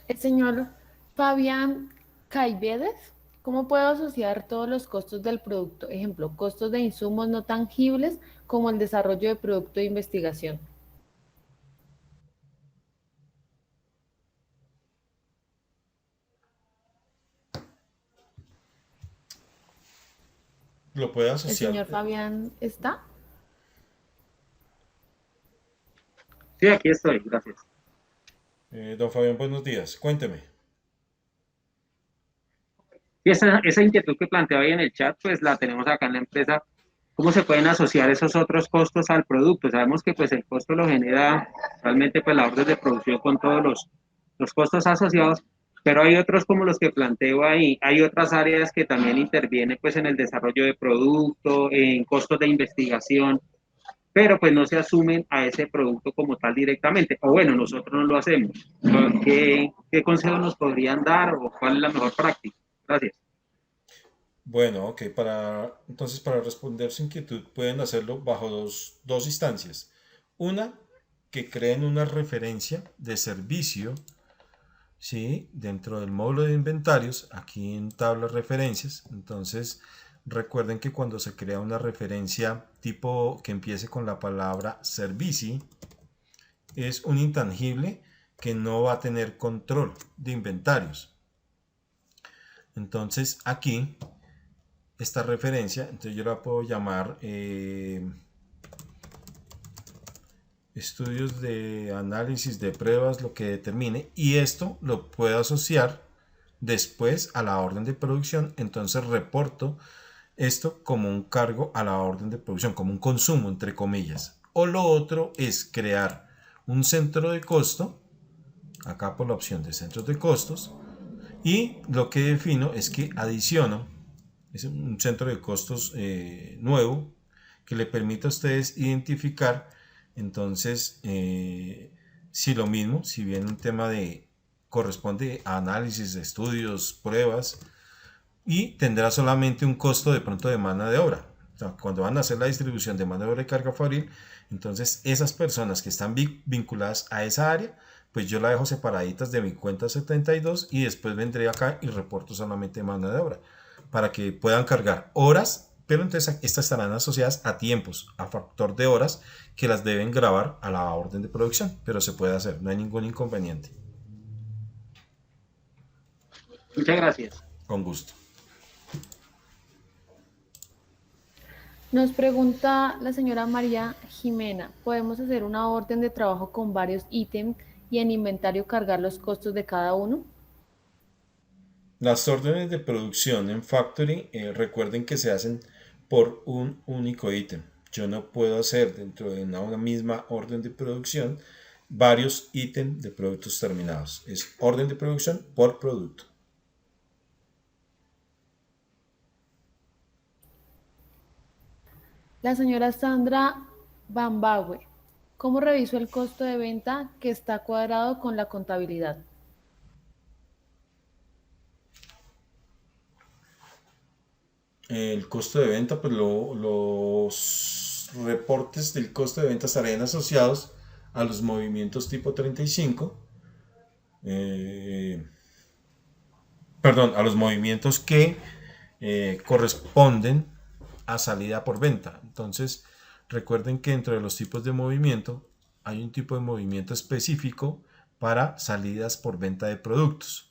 El señor Fabián Caivedes, ¿cómo puedo asociar todos los costos del producto? Ejemplo, costos de insumos no tangibles como el desarrollo de producto de investigación. Lo puede ¿El asociar. señor Fabián está? Sí, aquí estoy, gracias. Don Fabián, buenos días, cuénteme. Y esa inquietud que planteaba ahí en el chat, pues la tenemos acá en la empresa. ¿Cómo se pueden asociar esos otros costos al producto? Sabemos que pues el costo lo genera realmente pues la orden de producción con todos los costos asociados, pero hay otros como los que planteo ahí. Hay otras áreas que también intervienen pues en el desarrollo de producto, en costos de investigación, pero pues no se asumen a ese producto como tal directamente. O bueno, nosotros no lo hacemos. ¿Qué consejos nos podrían dar o cuál es la mejor práctica? Gracias. Bueno, ok, entonces para responder su inquietud pueden hacerlo bajo dos instancias. Una, que creen una referencia de servicio, ¿sí? Dentro del módulo de inventarios, aquí en tabla referencias. Entonces, recuerden que cuando se crea una referencia tipo que empiece con la palabra servici, es un intangible que no va a tener control de inventarios. Entonces, aquí esta referencia, entonces yo la puedo llamar estudios de análisis de pruebas, lo que determine, y esto lo puedo asociar después a la orden de producción. Entonces reporto esto como un cargo a la orden de producción, como un consumo entre comillas. O lo otro es crear un centro de costo, acá por la opción de centros de costos, y lo que defino es que adiciono, es un centro de costos nuevo que le permite a ustedes identificar entonces si lo mismo, si bien un tema de corresponde a análisis de estudios, pruebas, y tendrá solamente un costo de pronto de mano de obra. O sea, cuando van a hacer la distribución de mano de obra y carga fabril, entonces esas personas que están vinculadas a esa área, pues yo la dejo separaditas de mi cuenta 72 y después vendré acá y reporto solamente mano de obra para que puedan cargar horas, pero entonces estas estarán asociadas a tiempos, a factor de horas que las deben grabar a la orden de producción, pero se puede hacer, no hay ningún inconveniente. Muchas gracias. Con gusto. Nos pregunta la señora María Jimena, ¿podemos hacer una orden de trabajo con varios ítems y en inventario cargar los costos de cada uno? Las órdenes de producción en Factory, recuerden que se hacen por un único ítem. Yo no puedo hacer dentro de una misma orden de producción varios ítems de productos terminados. Es orden de producción por producto. La señora Sandra Bambagüe, ¿cómo reviso el costo de venta que está cuadrado con la contabilidad? El costo de venta, pues los reportes del costo de venta estarían asociados a los movimientos tipo 35, perdón, a los movimientos que corresponden a salida por venta. Entonces, recuerden que dentro de los tipos de movimiento hay un tipo de movimiento específico para salidas por venta de productos.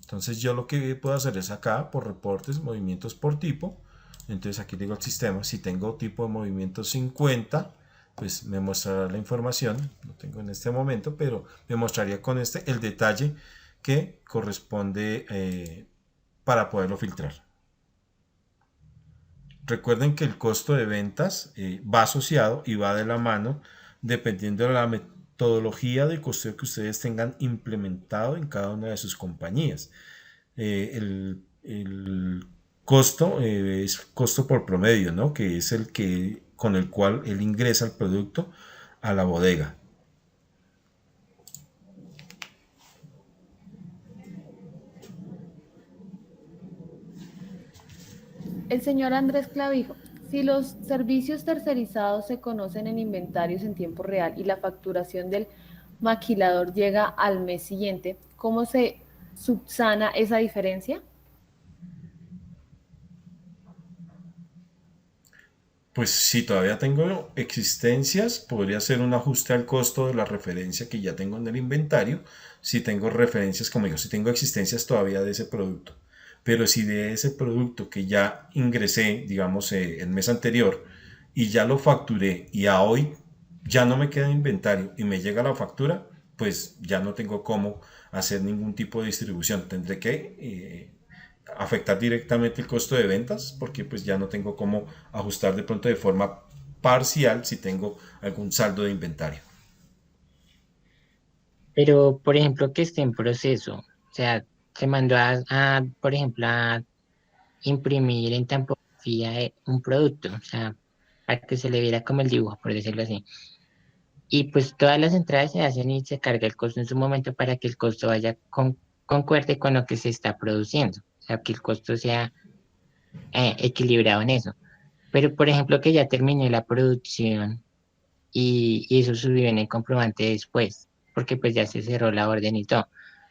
Entonces yo lo que puedo hacer es acá por reportes, movimientos por tipo. Entonces aquí digo al sistema, si tengo tipo de movimiento 50, pues me mostrará la información. No tengo en este momento, pero me mostraría con este el detalle que corresponde para poderlo filtrar. Recuerden que el costo de ventas va asociado y va de la mano dependiendo de la metodología de costeo que ustedes tengan implementado en cada una de sus compañías. El costo es costo por promedio, ¿no? Que es el que con el cual él ingresa el producto a la bodega. El señor Andrés Clavijo, si los servicios tercerizados se conocen en inventarios en tiempo real y la facturación del maquilador llega al mes siguiente, ¿cómo se subsana esa diferencia? Pues si todavía tengo existencias, podría hacer un ajuste al costo de la referencia que ya tengo en el inventario. Si tengo referencias, como digo, si tengo existencias todavía de ese producto. Pero si de ese producto que ya ingresé, digamos, el mes anterior, y ya lo facturé y a hoy ya no me queda inventario y me llega la factura, pues ya no tengo cómo hacer ningún tipo de distribución. Tendré que afectar directamente el costo de ventas porque pues ya no tengo cómo ajustar de pronto de forma parcial si tengo algún saldo de inventario. Pero, por ejemplo, que esté en proceso, o sea, se mandó por ejemplo, a imprimir en tampografía un producto, o sea, para que se le viera como el dibujo, por decirlo así. Y pues todas las entradas se hacen y se carga el costo en su momento para que el costo vaya concuerde con lo que se está produciendo, o sea, que el costo sea equilibrado en eso. Pero, por ejemplo, que ya terminé la producción y eso subió en el comprobante después, porque pues ya se cerró la orden y todo,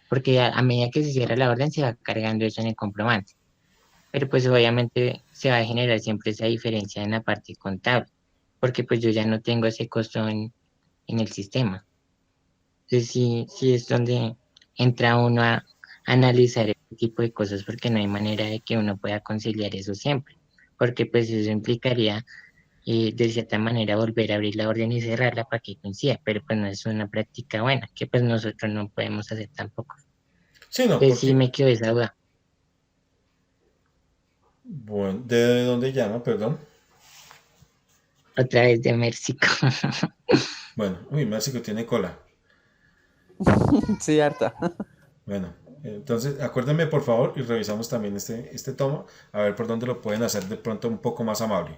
porque a medida que se cierra la orden se va cargando eso en el comprobante, pero pues obviamente se va a generar siempre esa diferencia en la parte contable, porque pues yo ya no tengo ese costo en el sistema. Entonces sí es donde entra uno a analizar este tipo de cosas, porque no hay manera de que uno pueda conciliar eso siempre, porque pues eso implicaría de cierta manera volver a abrir la orden y cerrarla para que coincida, pero pues no es una práctica buena, que pues nosotros no podemos hacer tampoco. Sí, no, Entonces sí porque, me quedó esa duda. bueno, ¿de dónde llama, perdón? Otra vez de México. Bueno, uy, México tiene cola. Sí, harta. Bueno, entonces acuérdenme por favor y revisamos también este tomo, a ver por dónde lo pueden hacer de pronto un poco más amable.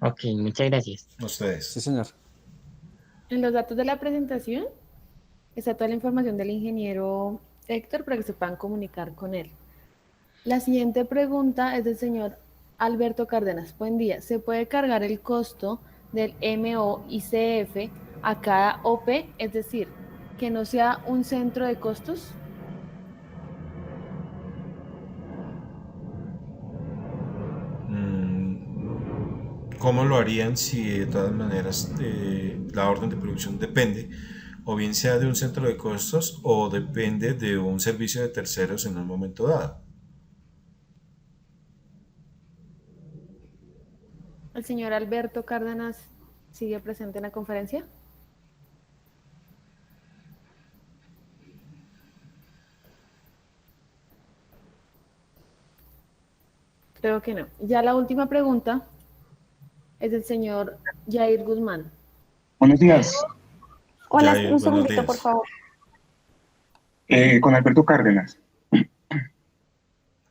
Ok, muchas gracias. Sí, Ustedes. señor. En los datos de la presentación está toda la información del ingeniero Héctor para que se puedan comunicar con él. La siguiente pregunta es del señor Alberto Cárdenas. Buen día. ¿Se puede cargar el costo del MOICF a cada OP? Es decir, que no sea un centro de costos. ¿Cómo lo harían si de todas maneras la orden de producción depende o bien sea de un centro de costos o depende de un servicio de terceros en un momento dado? ¿El señor Alberto Cárdenas sigue presente en la conferencia? Creo que no. Ya la última pregunta es del señor Jair Guzmán. Buenos días, Hola, Jair, un buenos segundito, por días. favor. con Alberto Cárdenas.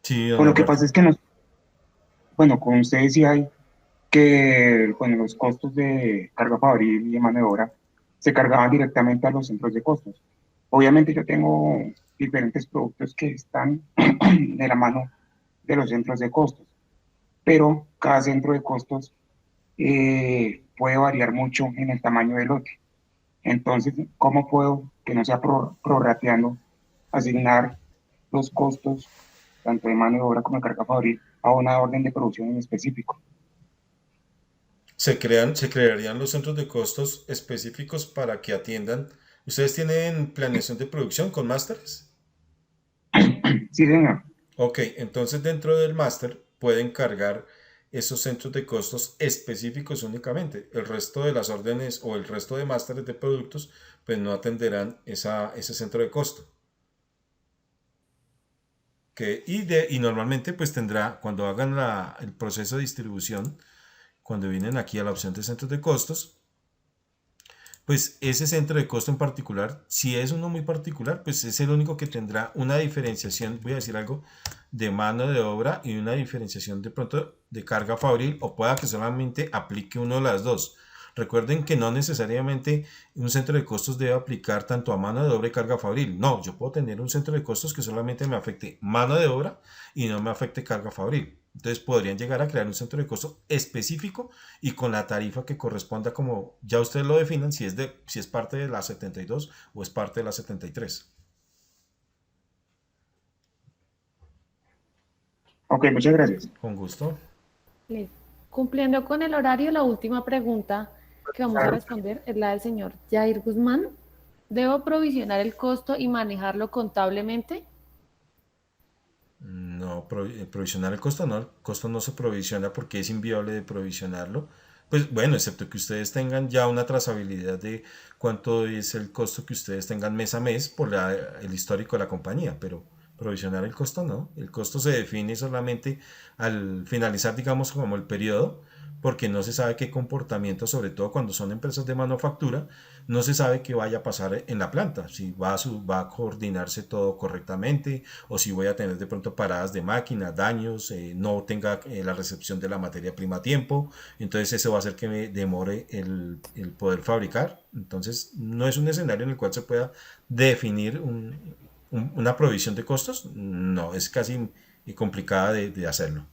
Sí, don Bueno, lo que Alberto. pasa es que bueno, como usted decía ahí, que bueno, los costos de carga fabril y de mano de obra se cargaban directamente a los centros de costos. Obviamente yo tengo diferentes productos que están de la mano de los centros de costos, pero cada centro de costos puede variar mucho en el tamaño del lote. Entonces, ¿cómo puedo, que no sea prorrateando, asignar los costos, tanto de mano de obra como de carga fabril, a una orden de producción en específico? Se crearían los centros de costos específicos para que atiendan. ¿Ustedes tienen planeación de producción con másteres? Sí, señor. Ok, entonces dentro del máster pueden cargar esos centros de costos específicos únicamente. El resto de las órdenes o el resto de másteres de productos pues no atenderán ese centro de costo. Y normalmente pues tendrá, cuando hagan el proceso de distribución, cuando vienen aquí a la opción de centros de costos, Pues ese centro de costo en particular, si es uno muy particular, pues es el único que tendrá una diferenciación, voy a decir algo, de mano de obra y una diferenciación de pronto de carga fabril, o pueda que solamente aplique uno de las dos. Recuerden que no necesariamente un centro de costos debe aplicar tanto a mano de obra y carga fabril. No, yo puedo tener un centro de costos que solamente me afecte mano de obra y no me afecte carga fabril. Entonces podrían llegar a crear un centro de costo específico y con la tarifa que corresponda, como ya ustedes lo definan, si es parte de la 72 o es parte de la 73. Ok, muchas gracias. Con gusto. Listo. Cumpliendo con el horario, la última pregunta que vamos a responder es la del señor Jair Guzmán. ¿Debo provisionar el costo y manejarlo contablemente? No, provisionar el costo no se provisiona porque es inviable de provisionarlo. Pues bueno, excepto que ustedes tengan ya una trazabilidad de cuánto es el costo que ustedes tengan mes a mes por el histórico de la compañía, pero provisionar el costo no. El costo se define solamente al finalizar, digamos, como el periodo, porque no se sabe qué comportamiento, sobre todo cuando son empresas de manufactura, no se sabe qué vaya a pasar en la planta, si va a coordinarse todo correctamente o si voy a tener de pronto paradas de máquina, daños, no tenga la recepción de la materia prima a tiempo, entonces eso va a hacer que me demore el poder fabricar. Entonces no es un escenario en el cual se pueda definir una provisión de costos, no, es casi complicada de hacerlo.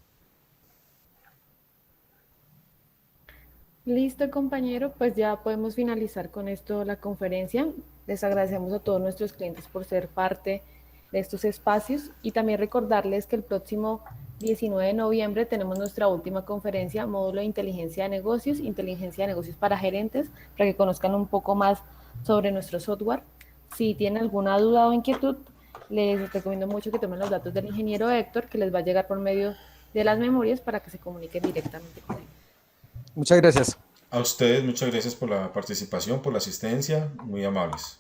Listo, compañero, pues ya podemos finalizar con esto la conferencia. Les agradecemos a todos nuestros clientes por ser parte de estos espacios y también recordarles que el próximo 19 de noviembre tenemos nuestra última conferencia, módulo de inteligencia de negocios para gerentes, para que conozcan un poco más sobre nuestro software. Si tienen alguna duda o inquietud, les recomiendo mucho que tomen los datos del ingeniero Héctor, que les va a llegar por medio de las memorias para que se comuniquen directamente con él. Muchas gracias. A ustedes muchas gracias por la participación, por la asistencia, muy amables.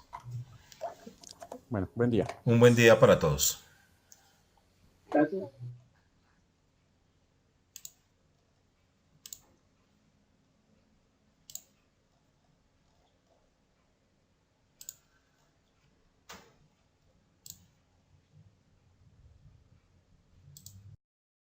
Bueno, buen día. Un buen día para todos. Gracias.